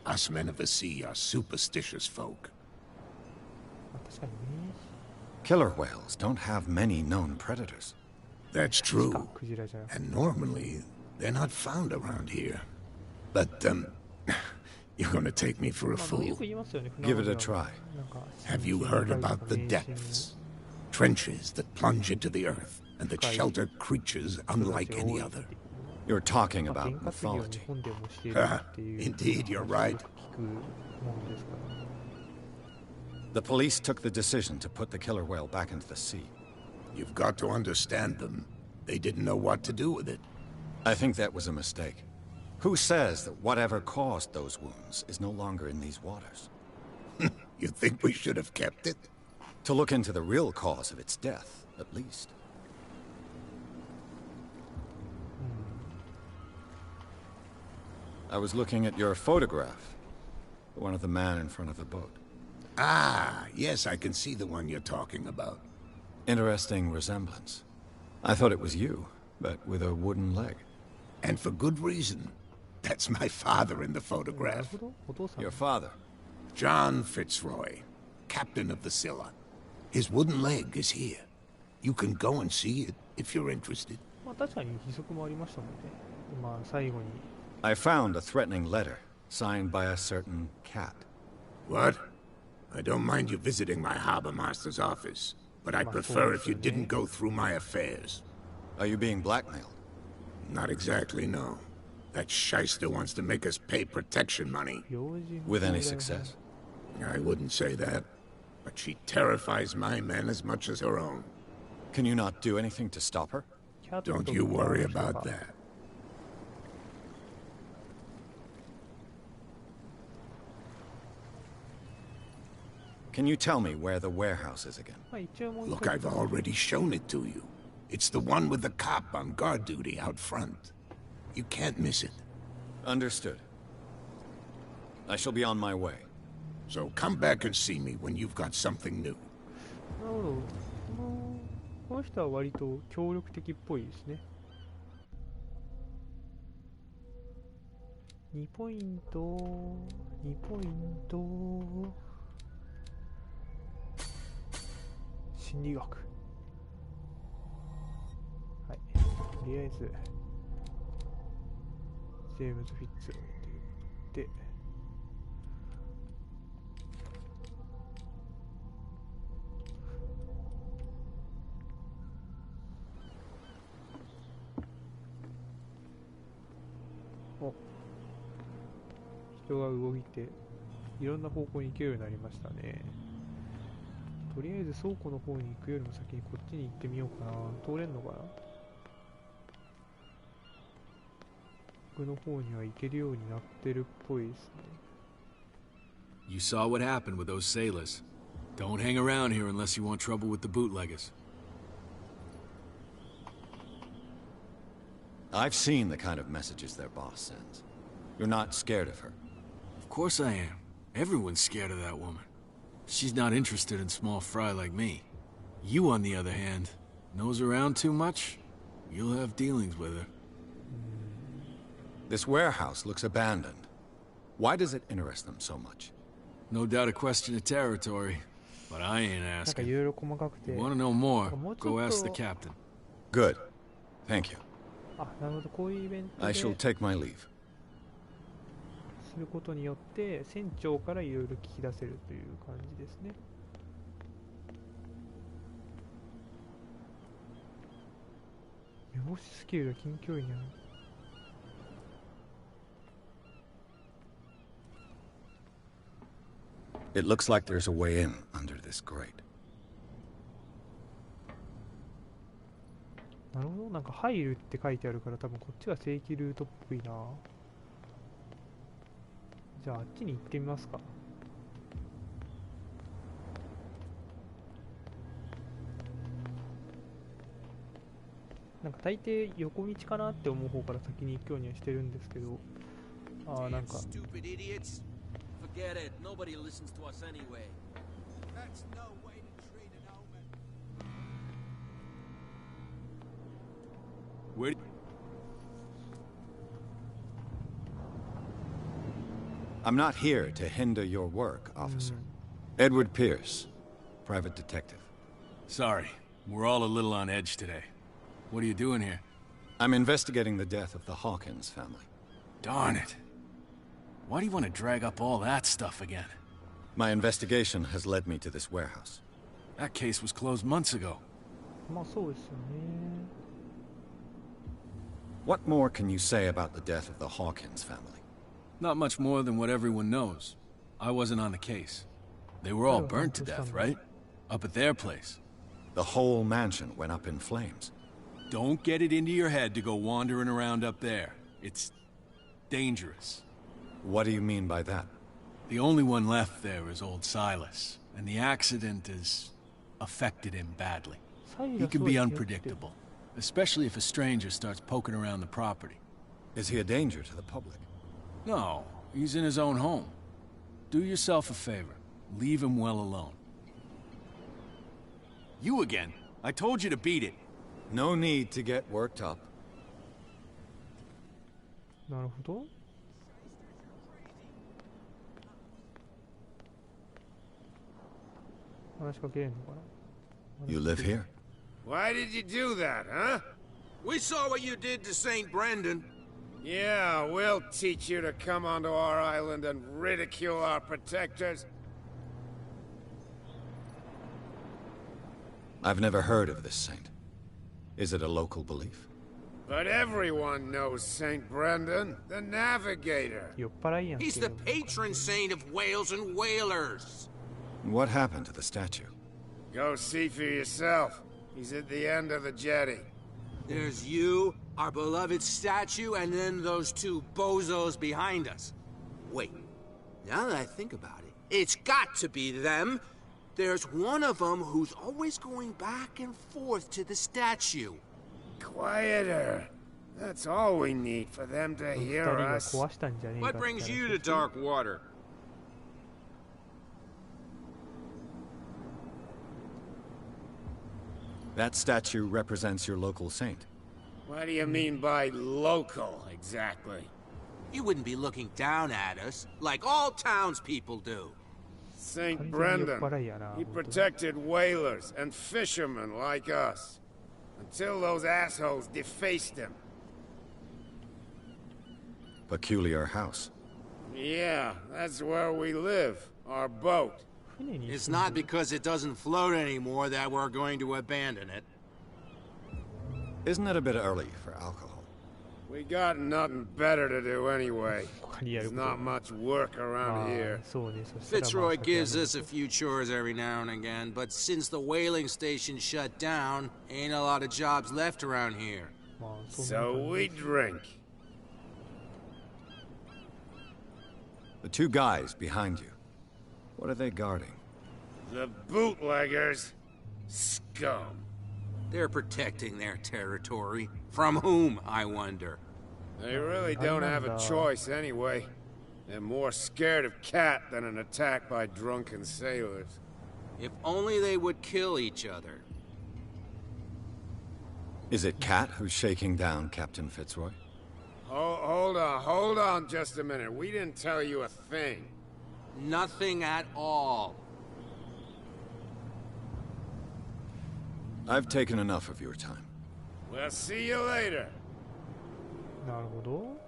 Us men of the sea are superstitious folk. まあ確かにね。 Killer whales don't have many known predators. That's しか true. クジラじゃなくて。 And normally, they're not found around here. But, you're gonna take me for a まあよ fool. く言いますよね。 Give it a 船乗りは try. なんか Have you heard about the depths? Trenches that plunge into the earth and that shelter creatures unlike any other. You're talking まあ about 験担ぎを mythology. 日本でもしているっていう Indeed, you're right. 聞くものですからね。 The police took the decision to put the killer whale back into the sea. You've got to understand them. They didn't know what to do with it. I think that was a mistake. Who says that whatever caused those wounds is no longer in these waters? You think we should have kept it? To look into the real cause of its death, at least. I was looking at your photograph. The one of the man in front of the boat. Ah, yes, I can see the one you're talking about. Interesting resemblance. I thought it was you, but with a wooden leg. And for good reason. That's my father in the なる photograph. ほど。お父さん。 Your father. John Fitzroy, captain of the Scylla. His wooden leg is here. You can go and see it if you're interested. まあ確かに義足もありましたもんね。まあ最後に。 I found a threatening letter, signed by a certain cat. What? I don't mind you visiting my harbor master's office, but I'd prefer if you didn't go through my affairs. Are you being blackmailed? Not exactly, no. That shyster wants to make us pay protection money. With any success? I wouldn't say that, but she terrifies my men as much as her own. Can you not do anything to stop her? Don't you worry about that. Can you tell me where the warehouse is again? Look, I've already shown it to you. It's the one with the cop on guard duty out front. You can't miss it. Understood. I shall be on my way. So come back and see me when you've got something new. なるほど。この人は割と協力的っぽいですね。2ポイント、2ポイント。心理学。はい。とりあえず、ジェームズ・フィッツロイというで、人が動いていろんな方向に行けるようになりましたね。とりあえず倉庫の方に行くよりも先にこっちに行ってみようかな。通れんのかな。奥の方には行けるようになってるっぽいですね。You saw what happened with those sailors. Don't hang around here unless you want trouble with the bootleggers. I've seen the kind of messages their boss sends. You're not scared of her? Of course I am. Everyone's scared of that woman. She's not interested in small fry like me. You, on the other hand, nose around too much, you'll have dealings with her. This warehouse looks abandoned. Why does it interest them so much? No doubt a question of territory, but I ain't なんか asking. いろいろ細かくて。 You want to know more? もうちょっと Go ask the captain. Good. Thank you. あ、なるほど。こういうイベント I で shall す take my leave. ることによって船長からいろいろ聞き出せるという感じですね。目星スキルが近距離にある。It looks like there's a way in under this grate. なるほど。なんか入るって書いてあるから多分こっちが正規ルートっぽいな。じゃああっちに行ってみますか。なんか大抵横道かなって思う方から先に行くようにはしてるんですけど、ああなんか。Forget it. Nobody listens to us anyway. That's no way to treat an omen. Where? I'm not here to hinder your work, officer. Edward Pierce, private detective. Sorry, we're all a little on edge today. What are you doing here? I'm investigating the death of the Hawkins family. Darn it. Why do you want to drag up all that stuff again? My investigation has led me to this warehouse. That case was closed months ago. まあそうですよね。What more can you say about the death of the Hawkins family? Not much more than what everyone knows. I wasn't on the case. They were all burnt to death, right? Up at their place. The whole mansion went up in flames. Don't get it into your head to go wandering around up there. It's dangerous. What do you mean by that? The only one left there is old Silas, and the accident has affected him badly. He can be unpredictable, especially if a stranger starts poking around the property. Is he a danger to the public? No, he's in his own home. Do yourself a favor. Leave him well alone. You again? I told you to beat it. No need to get worked up. なるほど。話しかけれんのかな。 You live here? Why did you do that, huh? We saw what you did to St. Brendan. Yeah, we'll teach you to come onto our island and ridicule our protectors. I've never heard of this saint. Is it a local belief? But everyone knows Saint Brendan, the navigator. He's the patron saint of whales and whalers. What happened to the statue? Go see for yourself. He's at the end of the jetty. There's you, our beloved statue, and then those two bozos behind us. Wait, now that I think about it, it's got to be them. There's one of them who's always going back and forth to the statue. Quieter. That's all we need for them to hear us. What brings you to dark water? That statue represents your local saint. What do you mean by local, exactly? You wouldn't be looking down at us, like all townspeople do. Saint Brendan. He protected whalers and fishermen like us. Until those assholes defaced him. Peculiar house. Yeah, that's where we live. Our boat. It's not because it doesn't float anymore that we're going to abandon it. Isn't it a bit early for alcohol? We got nothing better to do anyway. There's not much work around here. Fitzroy gives us a few chores every now and again, but since the whaling station shut down, ain't a lot of jobs left around here. So we drink. The two guys behind you. What are they guarding? The bootleggers. Scum. They're protecting their territory. From whom, I wonder? They really don't have a choice anyway. They're more scared of Cat than an attack by drunken sailors. If only they would kill each other. Is it Cat who's shaking down Captain Fitzroy? Hold on just a minute. We didn't tell you a thing. Nothing at all. I've taken enough of your time. We'll see you later. なるほど。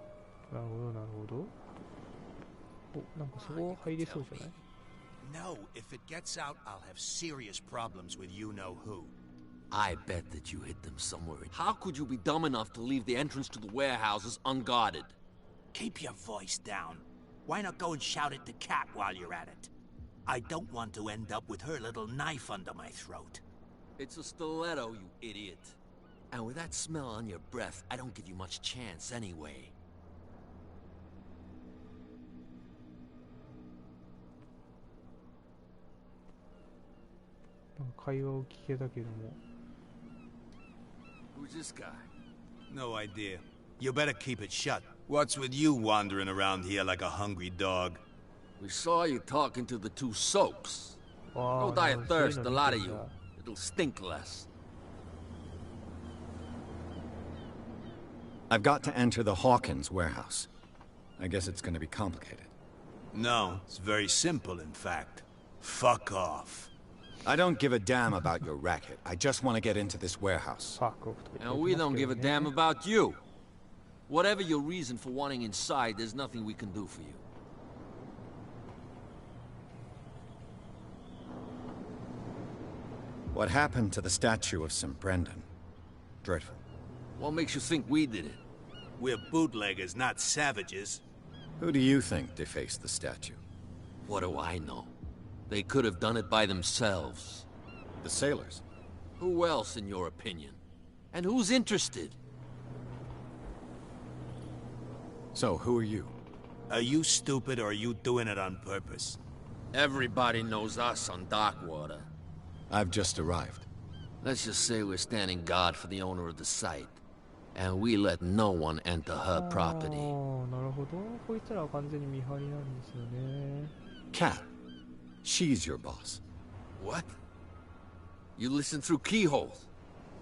なるほど、なるほど。お、なんかそこ入れそうじゃない？ No, if it gets out, I'll have serious problems with you-know-who. I bet that you hid them somewhere. How could you be dumb enough to leave the entrance to the warehouses unguarded? Keep your voice down. Why not go and shout at the cat while you're at it? I don't want to end up with her little knife under my throat. It's a stiletto, you idiot. And with that smell on your breath, I don't give you much chance anyway. Who's this guy? No idea. You better keep it shut. What's with you wandering around here like a hungry dog? We saw you talking to the two soaks. Go die of thirst, a lot of you. It'll stink less. I've got to enter the Hawkins warehouse. I guess it's going to be complicated. No, it's very simple, in fact. Fuck off. I don't give a damn about your racket. I just want to get into this warehouse. And we don't give a damn about you. Whatever your reason for wanting inside, there's nothing we can do for you. What happened to the statue of St. Brendan? Dreadful. What makes you think we did it? We're bootleggers, not savages. Who do you think defaced the statue? What do I know? They could have done it by themselves. The sailors? Who else, in your opinion? And who's interested? So, who are you? Are you stupid or are you doing it on purpose? Everybody knows us on Darkwater. I've just arrived. Let's just say we're standing guard for the owner of the site. And we let no one enter her property. Cat. She's your boss. What? You listen through keyholes?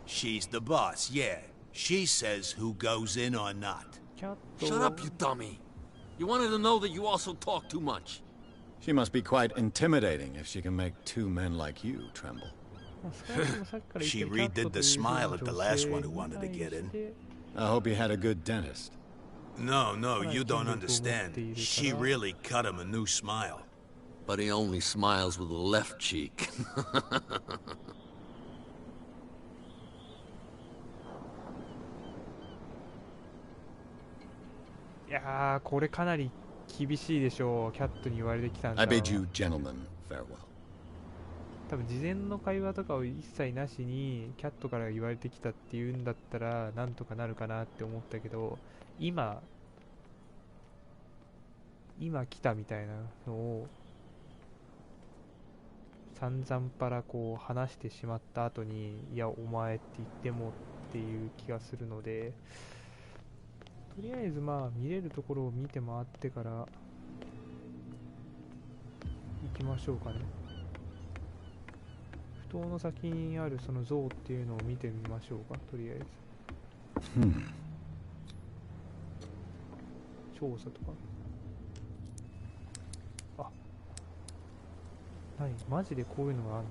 She's the boss, yeah. She says who goes in or not. Shut up, you dummy. You wanted to know that you also talk too much. She must be quite intimidating if she can make two men like you tremble. She redid the smile at the last one who wanted to get in. I hope he had a good dentist. No, you don't understand. She really cut him a new smile. But he only smiles with the left cheek. やー、これかなり厳しいでしょう。キャットに言われてきたんだ。I bid you gentlemen farewell. 多分事前の会話とかを一切なしにキャットから言われてきたっていうんだったらなんとかなるかなって思ったけど、今来たみたいなのを散々パラこう話してしまった後に、いやお前って言ってもっていう気がするので、とりあえずまあ見れるところを見て回ってから行きましょうかね。不当の先にあるその像っていうのを見てみましょうか、とりあえず。調査とか。あ、何マジでこういうのがあるの？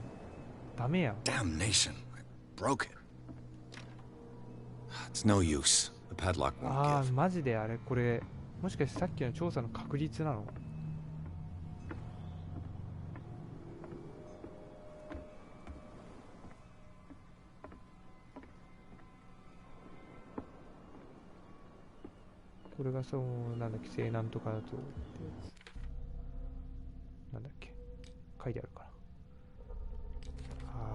ダメやん。Damnation! I broke it. It's no use. The padlock won't あ give. ー、マジであれこれもしかしてさっきの調査の確率なの？これがそうなんだっけ、西南とかだとってやつなんだっけ書いてあるから。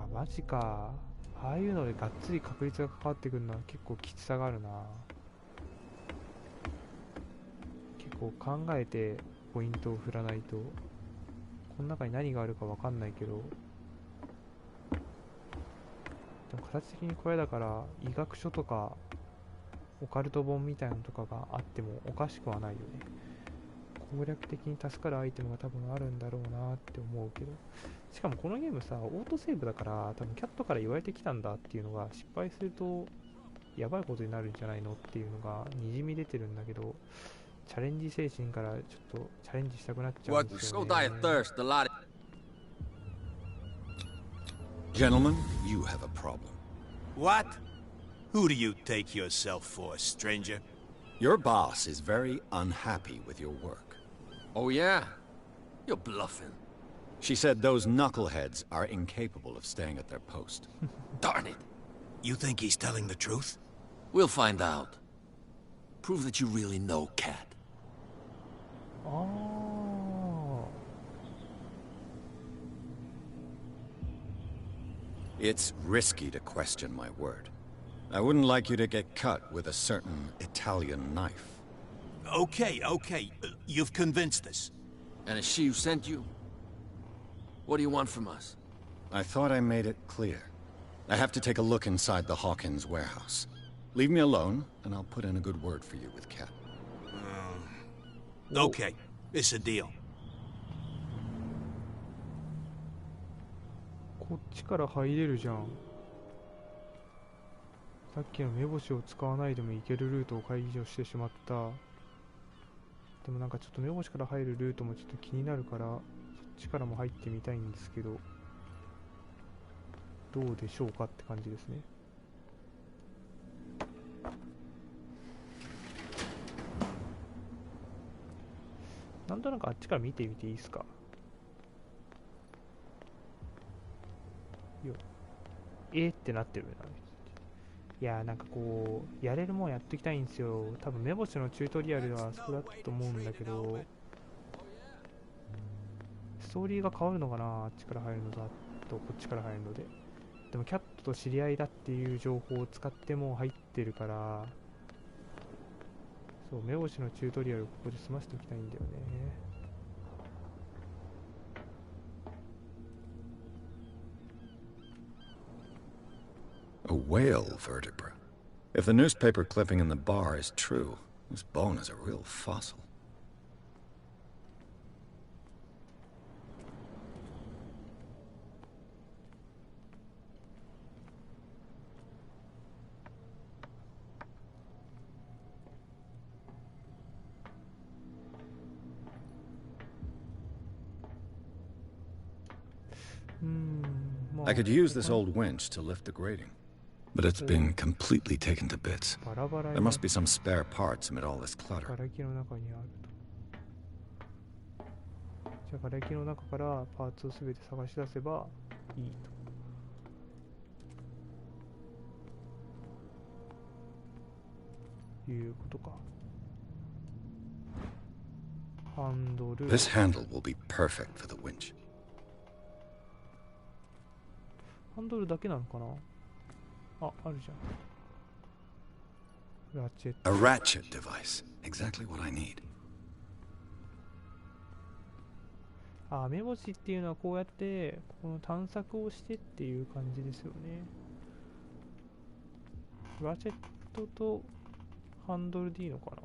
ああマジか。ああいうのでがっつり確率が関わってくるのは結構きつさがあるな。結構考えてポイントを振らないと。この中に何があるかわかんないけど、でも形的にこれだから医学書とかオカルト本みたいなのとかがあってもおかしくはないよね。攻略的に助かるアイテムが多分あるんだろうなって思うけど、しかもこのゲームさオートセーブだから多分キャットから言われてきたんだっていうのが失敗するとやばいことになるんじゃないのっていうのがにじみ出てるんだけど、チャレンジ精神からちょっとチャレンジしたくなっちゃうんですよね。Gentlemen, you have a problem. What? Who do you take yourself for, stranger? Your boss is very unhappy with your work. Oh yeah? You're bluffing. She said those knuckleheads are incapable of staying at their post. Darn it. You think he's telling the truth? We'll find out. Prove that you really know Cat. Oh. It's risky to question my word. I wouldn't like you to get cut with a certain Italian knife. Okay. You've convinced us. And it's she who sent you? What do you want from us? I thought I made it clear. I have to take a look inside the Hawkins warehouse. Leave me alone, and I'll put in a good word for you with Cat. Okay, it's a deal. こっちから入れるじゃん。さっきの目星を使わないでも行けるルートを解除してしまった。でもなんかちょっと目星から入るルートもちょっと気になるから、そっちからも入ってみたいんですけど、どうでしょうかって感じですね。なんとなくあっちから見てみていいですか。よってなってるな。いやーなんかこうやれるもんやっていきたいんですよ。多分目星のチュートリアルはそうだと思うんだけど、ストーリーが変わるのかな、あっちから入るのだとこっちから入るので。でもキャットと知り合いだっていう情報を使っても入ってるから、そう目星のチュートリアルをここで済ませておきたいんだよね。A whale vertebra. If the newspaper clipping in the bar is true, this bone is a real fossil. I could use this old winch to lift the grating, but it's been completely taken to bits. There must be some spare parts amid all this clutter. 瓦礫の中にあると。じゃあ瓦礫の中からパーツをすべて探し出せばいいということか。ハンドル。 This handle will be perfect for the winch. ハンドルだけなのかな。あ、あるじゃん。ラチェット。 A ratchet device. Exactly what I need. あ、目星っていうのはこうやってこの探索をしてっていう感じですよね。ラチェットとハンドルでいいのかな。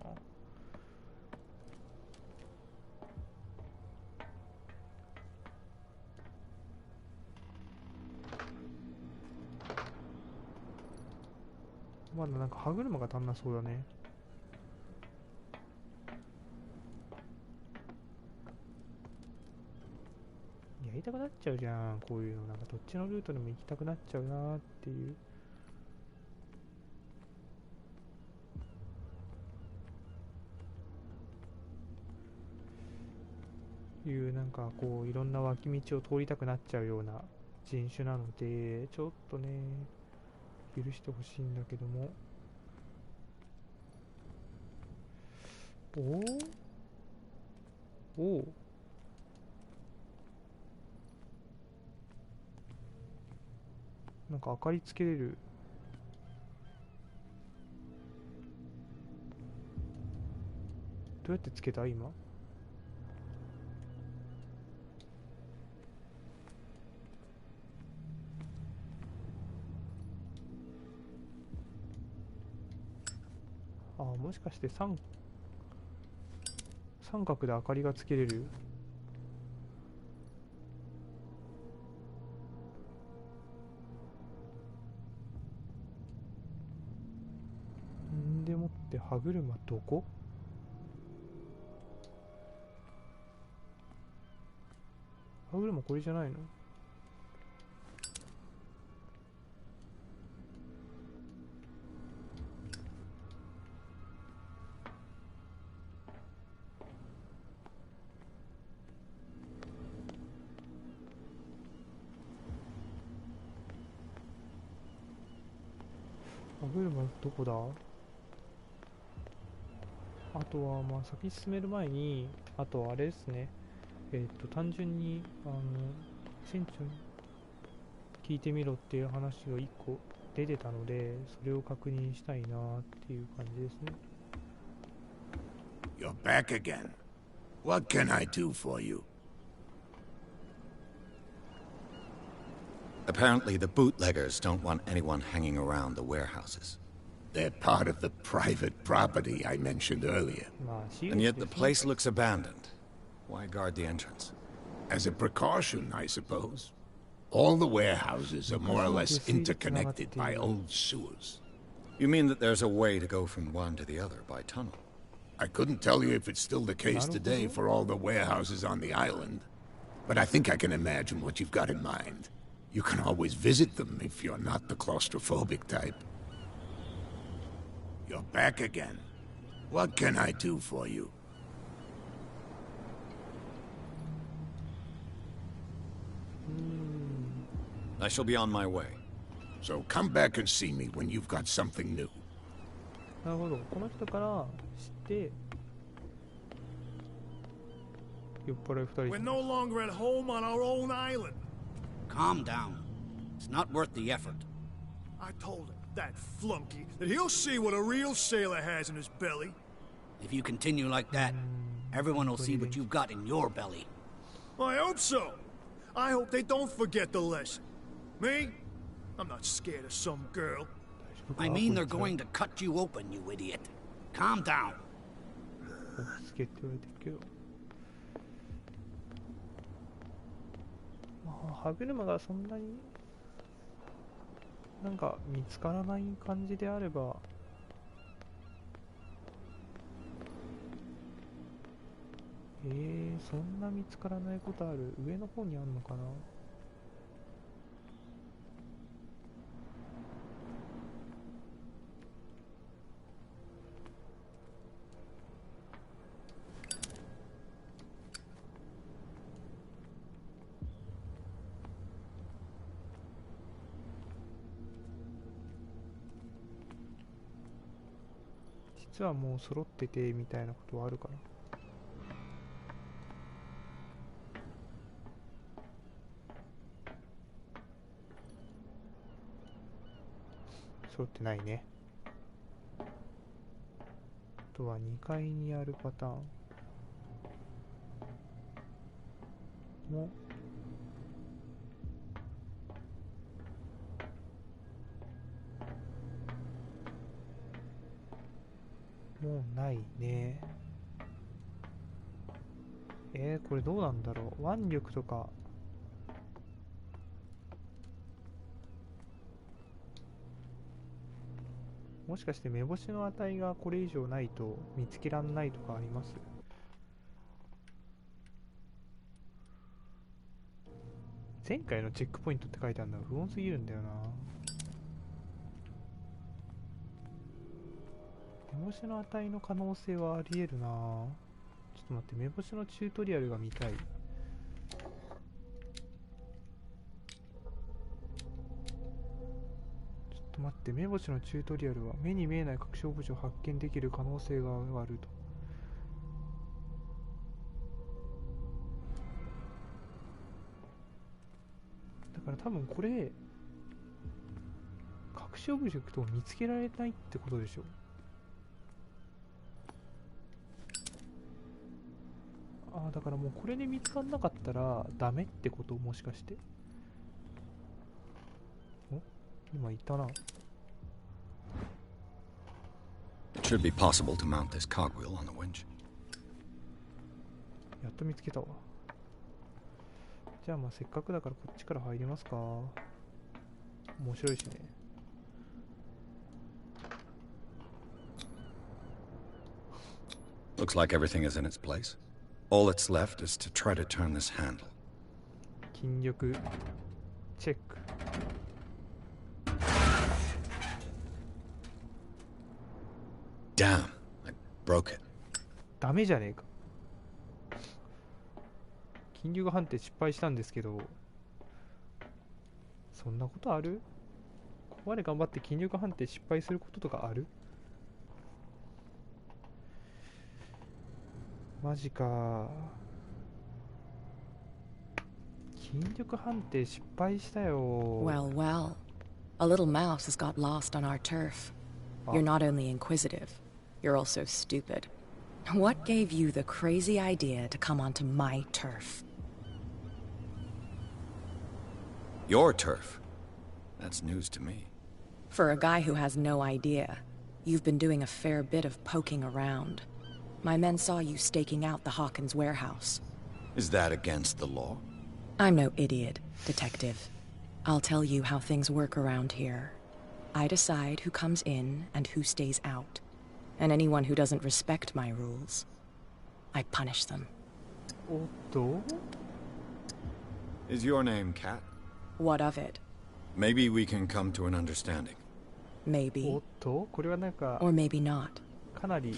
まだなんか歯車が足んなそうだね。やりたくなっちゃうじゃん、こういうの。なんかどっちのルートでも行きたくなっちゃうなっていうなんかこういろんな脇道を通りたくなっちゃうような人種なので、ちょっとね許してほしいんだけども。おお、なんか明かりつけれる。どうやってつけた今。あ、もしかして三角で明かりがつけれる。んでもって歯車どこ。歯車これじゃないの。歯車どこだ。あとはまあ先進める前に、あとあれですね、単純に船長に聞いてみろっていう話が1個出てたので、それを確認したいなっていう感じですね。 You're back again. What can I do for you? Apparently the bootleggers don't want anyone hanging around the warehouses. They're part of the private property I mentioned earlier. And yet the place looks abandoned. Why guard the entrance? As a precaution, I suppose. All the warehouses are more or less interconnected by old sewers. You mean that there's a way to go from one to the other by tunnel? I couldn't tell you if it's still the case today for all the warehouses on the island, but I think I can imagine what you've got in mind. You can always visit them if you're not the claustrophobic type. You're back again. What can I do for you? I shall be on my way. So come back and see me when you've got something new. なるほど。この人から知って酔っ払い2人。 We're no longer at home on our own island. Calm down. It's not worth the effort. I told him, that flunky, that he'll see what a real sailor has in his belly. If you continue like that, everyone will see what you've got in your belly. I hope so. I hope they don't forget the lesson. Me? I'm not scared of some girl. I mean they're going to cut you open, you idiot. Calm down. つけって言われてるけど、まあ歯車がそんなになんか見つからない感じであれば、そんな見つからないことある？上の方にあんのかな？実はもう揃っててみたいなことはあるかな。揃ってないね。あとは2階にあるパターンももうないね。これどうなんだろう。腕力とかもしかして目星の値がこれ以上ないと見つけらんないとかあります？前回のチェックポイントって書いてあるのは不穏すぎるんだよな。目星の値の可能性はあり得るな。ちょっと待って、目星のチュートリアルが見たい。ちょっと待って、目星のチュートリアルは目に見えない隠しオブジェを発見できる可能性があると。だから多分これ隠しオブジェクトを見つけられないってことでしょ。ああ、だからもうこれで見つかんなかったらダメってこと？もしかして。今言ったな。It should be possible to mount this cogwheel on the winch. やっと見つけたわ。じゃあまあせっかくだからこっちから入りますか。面白いしね。Looks like everything is in its place. All that's left is to try to turn this handle. 筋力チェック。Damn, I broke it. ダメじゃねえか。筋力判定失敗したんですけど、そんなことある？ここまで頑張って筋力判定失敗することとかある？マジか。筋力判定失敗したよ。Well, well. A little mouse has got lost on our turf. You're not only inquisitive, you're also stupid. What gave you the crazy idea to come onto my turf? Your turf? That's news to me. For a guy who has no idea, you've been doing a fair bit of poking around. My men saw you staking out the Hawkins warehouse. Is that against the law? I'm no idiot, Detective. I'll tell you how things work around here. I decide who comes in and who stays out. And anyone who doesn't respect my rules, I punish them. Otto? Is your name Cat? What of it? Maybe we can come to an understanding. Maybe. Otto? これはなんか Or maybe not. かなり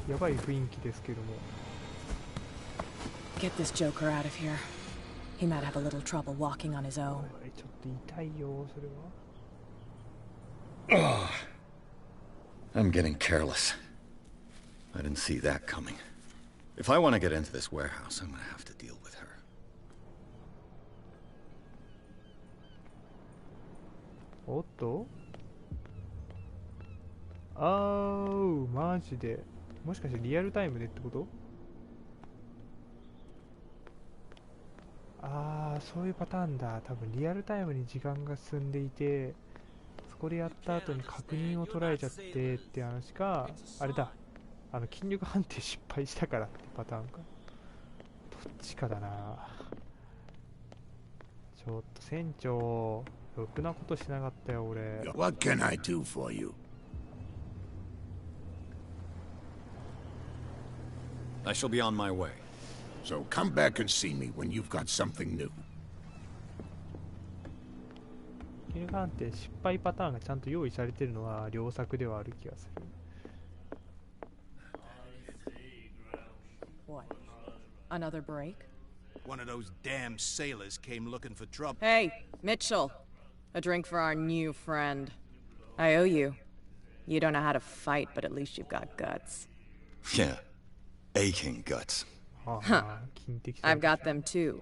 やばい雰囲気ですけども。Get this joker out of here. He might have a little trouble walking on his own. ちょっと痛いよ、それは。I'm getting careless. I didn't see that coming. If I want to get into this warehouse, I'm going to have to deal with her. おっと？あー、マジで。もしかしてリアルタイムでってこと？ああ、そういうパターンだ。多分リアルタイムに時間が進んでいて、そこでやった後に確認を取られちゃってって話か、あれだ、筋力判定失敗したからってパターンか。どっちかだな。ちょっと船長、ろくなことしなかったよ俺。What can I do for you? I shall be on my way. So come back and see me when you've got something new. 筋力判定失敗パターンがちゃんと用意されてるのは良作ではある気がする。What? Another break? One of those damn sailors came looking for trouble. Hey, Mitchell. A drink for our new friend. I owe you. You don't know how to fight, but at least you've got guts. Yeah. Aching guts. Huh. I've got them too.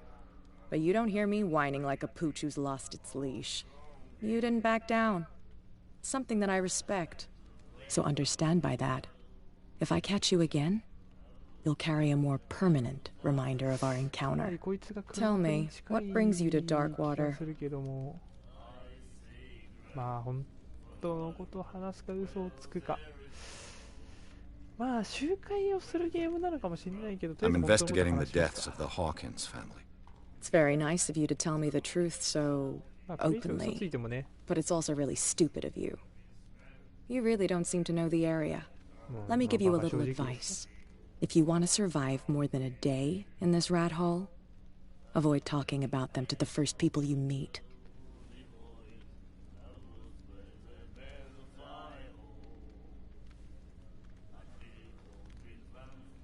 But you don't hear me whining like a pooch who's lost its leash. You didn't back down. Something that I respect. So understand by that, if I catch you again, you'll carry a more permanent reminder of our encounter. Tell me, what brings you to Darkwater? まあ本当のことを話すか嘘をつくか。まあ集会をするゲームなのかもしれないけど。I'm investigating the deaths of the Hawkins family. It's very nice of you to tell me the truth so openly, but it's also really stupid of you. You really don't seem to know the area. Let me give you a little advice. If you want to survive more than a day in this rat hole, avoid talking about them to the first people you meet.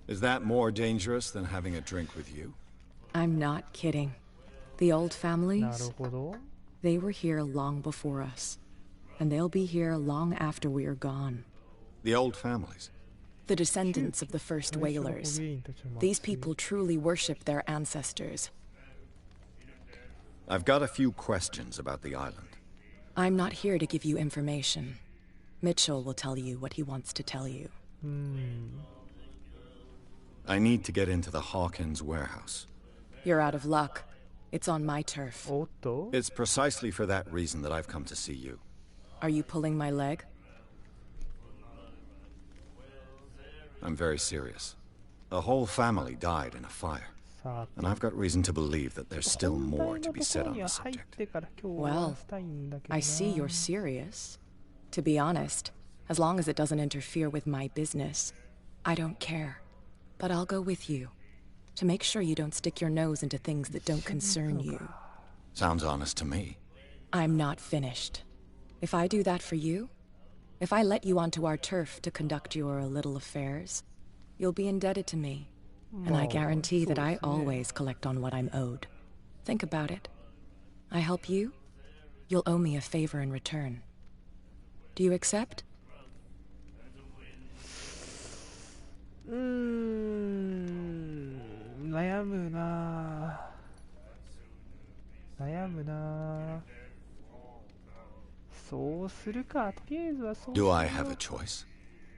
Is that more dangerous than having a drink with you? I'm not kidding. The old families, they were here long before us, and they'll be here long after we are gone. The old families? The descendants of the first whalers. These people truly worship their ancestors. I've got a few questions about the island. I'm not here to give you information. Mitchell will tell you what he wants to tell you. I need to get into the Hawkins warehouse. You're out of luck. It's on my turf. It's precisely for that reason that I've come to see you. Are you pulling my leg? I'm very serious. A whole family died in a fire. And I've got reason to believe that there's still more to be said on the subject. Well, I see you're serious. To be honest, as long as it doesn't interfere with my business, I don't care. But I'll go with you, to make sure you don't stick your nose into things that don't concern you. Sounds honest to me. I'm not finished. If I do that for you, if I let you onto our turf to conduct your little affairs, you'll be indebted to me. And I guarantee that I always collect on what I'm owed. Think about it. I help you, you'll owe me a favor in return. Do you accept? Do I have a choice?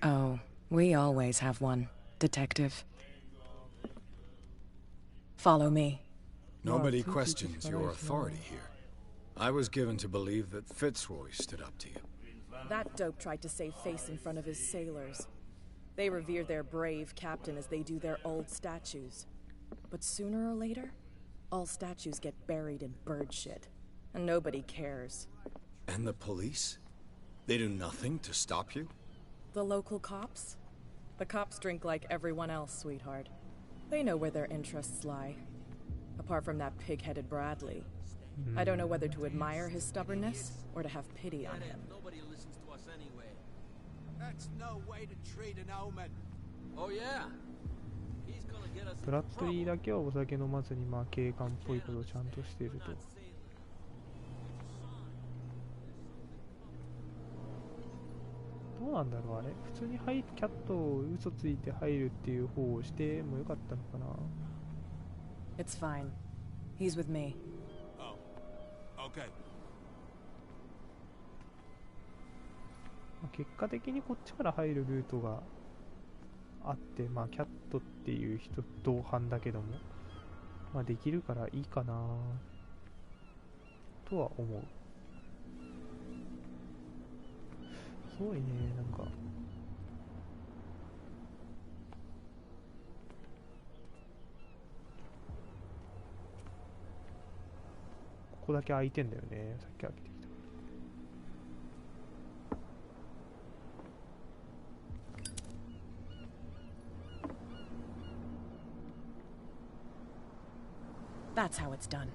Oh, we always have one, Detective. Follow me. Nobody questions your authority here. I was given to believe that Fitzroy stood up to you. That dope tried to save face in front of his sailors. They revere their brave captain as they do their old statues. But sooner or later, all statues get buried in bird shit. And nobody cares. And the police? They do nothing to stop you? The local cops? The cops drink like everyone else, sweetheart. They know where their interests lie. Apart from that pig-headed Bradley. I don't know whether to admire his stubbornness or to have pity on him. Nobody listens to us anyway. That's no way to treat an omen. Oh yeah. He's gonna get us. ブラッドリーだけはお酒飲まずにまあ警官っぽいことをちゃんとしていると。どうなんだろうあれ。普通にキャットを嘘ついて入るっていう方をしてもよかったのかな。It's fine. He's with me. Okay. 結果的にこっちから入るルートがあって、まあキャットっていう人同伴だけども、まあできるからいいかなとは思う。すごいね、なんか。ここだけ空いてんだよね。さっき開けてきた。That's how it's done.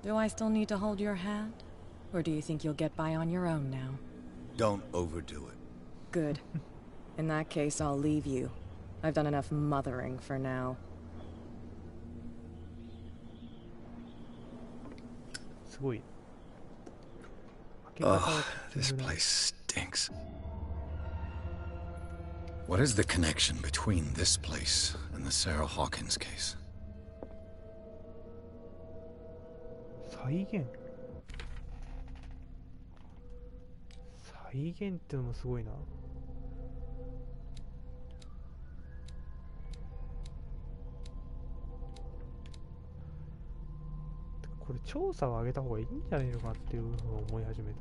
Do I still need to hold your hand? Or do you think you'll get by on your own now? Don't overdo it. Good. In that case, I'll leave you. I've done enough mothering for now. Oh, this place stinks. What is the connection between this place and the Sarah Hawkins case? 再現ってのもすごいな。これ調査を上げた方がいいんじゃないのかっていうのを思い始めた。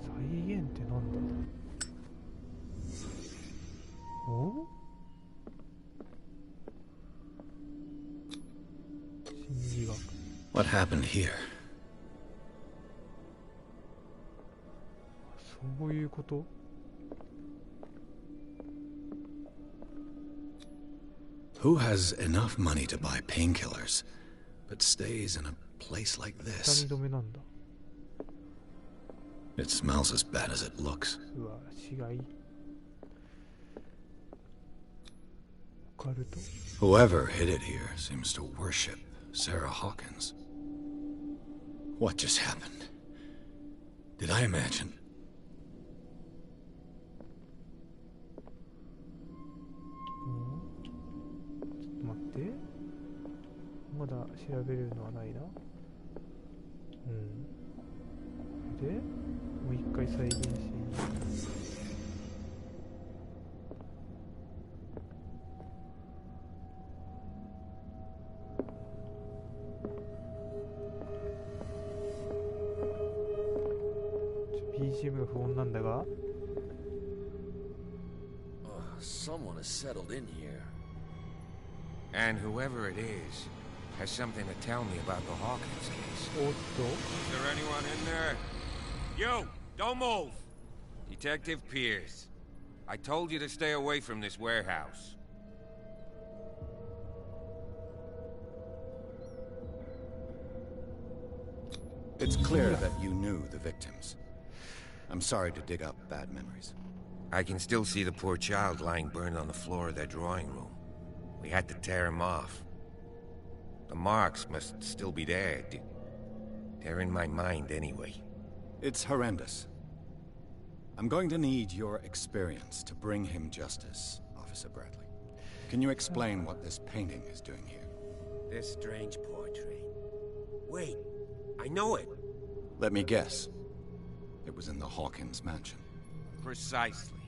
再現ってなんだ。お？心理学。What happened here? そういうこと？ Who has enough money to buy painkillers, but stays in a place like this? 痛み止めなんだ。It smells as bad as it looks. うわ、死骸。オカルト。Whoever hid it here seems to worship Sarah Hawkins. What just happened? Did I imagine? 待って、まだ調べるのはないな。でもう一回再現し。BGM が不穏なんだが。Someone has settled in here. And whoever it is has something to tell me about the Hawkins case. Is there anyone in there? You! Don't move! Detective Pierce. I told you to stay away from this warehouse. It's clear that you knew the victims. I'm sorry to dig up bad memories. I can still see the poor child lying burned on the floor of their drawing room. We had to tear him off. The marks must still be there. They're in my mind anyway. It's horrendous. I'm going to need your experience to bring him justice, Officer Bradley. Can you explain what this painting is doing here? This strange portrait. Wait, I know it. Let me guess. It was in the Hawkins mansion. Precisely.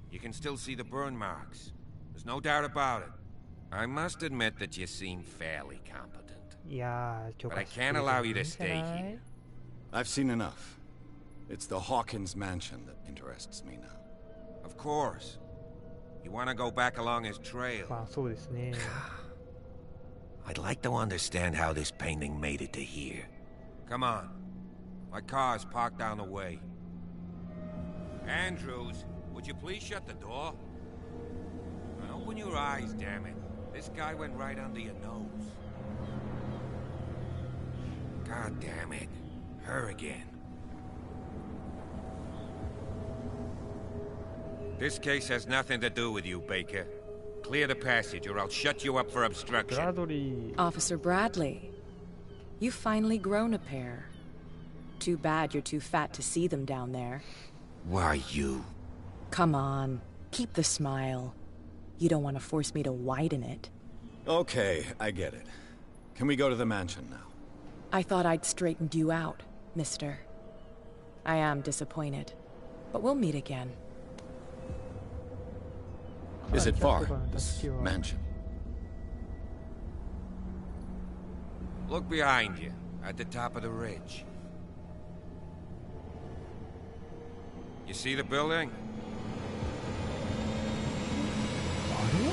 You can still see the burn marks. There's no doubt about it. I must admit that you seem fairly competent. But I can't allow you to stay here. I've seen enough. It's the Hawkins mansion that interests me now. Of course. You want to go back along his trail. I'd like to understand how this painting made it to here. Come on. My car's parked down the way. Andrews, would you please shut the door? And open your eyes, damn it. This guy went right under your nose. God damn it. Her again. This case has nothing to do with you, Baker. Clear the passage or I'll shut you up for obstruction. Officer Bradley, you've finally grown a pair. Too bad you're too fat to see them down there. Why, you... Come on, keep the smile. You don't want to force me to widen it. Okay, I get it. Can we go to the mansion now? I thought I'd straightened you out, mister. I am disappointed, but we'll meet again. Is it far, this mansion? Look behind you, at the top of the ridge. You see the building?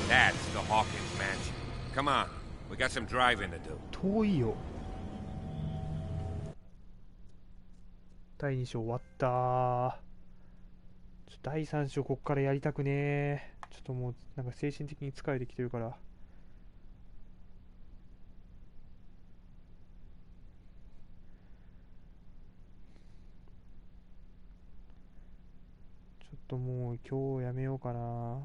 That's the Hawkins mansion. Come on, we got some driving to do. 遠いよ。第2章終わったー。第3章こっからやりたくねー。ちょっともうなんか精神的に疲れてきてるから。ちょっともう今日やめようかな。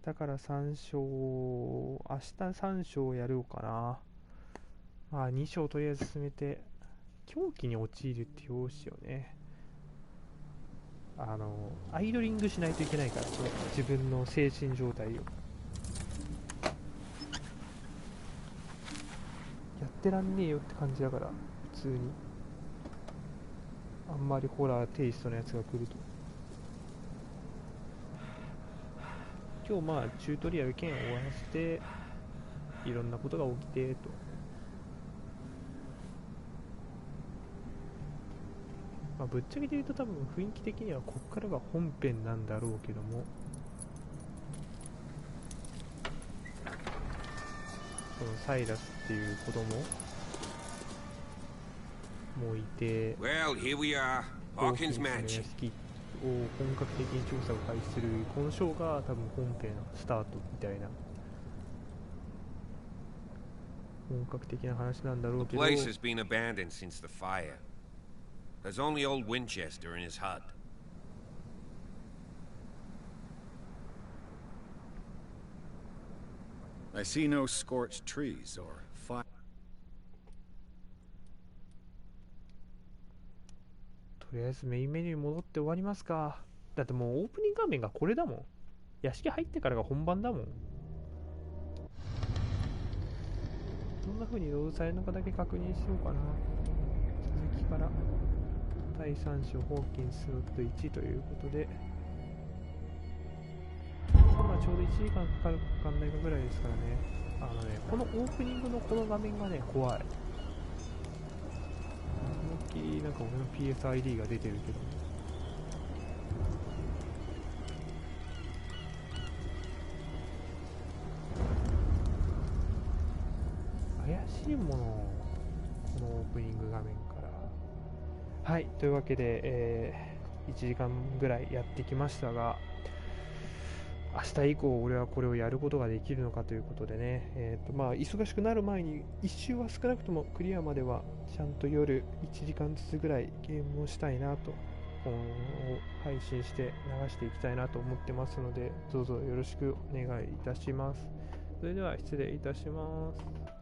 日から3章、明日3章やろうかな。まあ2章とりあえず進めて、狂気に陥るって表紙をね、アイドリングしないといけないから、自分の精神状態を。やってらんねえよって感じだから、普通に。あんまりホラーテイストのやつが来ると。今日まあチュートリアル兼終わらせて、いろんなことが起きてと。まあ、ぶっちゃけて言うと多分雰囲気的にはこっからが本編なんだろうけども、このサイラスっていう子供もいて、Well, here we are. Hawkins Mansion. を本格的に調査を開始するこの章が多分本編のスタートみたいな本格的な話なんだろうけど、 The place has been abandoned since the fire. There's only old Winchester in his hut. I see no scorched trees or fire. とりあえずメインメニューに戻って終わりますか。だってもうオープニング画面がこれだもん。屋敷入ってからが本番だもん。どんな風にロードされるのかだけ確認しようかな。続きから第3章ホーキンスロット1ということで、まあちょうど1時間かかるかかんないかぐらいですからね。このオープニングのこの画面がね怖い。思いっきりなんか俺の PSID が出てるけど、怪しいもの、このオープニング画面から。はい、というわけで、1時間ぐらいやってきましたが、明日以降俺はこれをやることができるのかということでね、まあ忙しくなる前に1周は少なくともクリアまではちゃんと夜1時間ずつぐらいゲームをしたいなと、配信して流していきたいなと思ってますので、どうぞよろしくお願いいたします。それでは失礼いたします。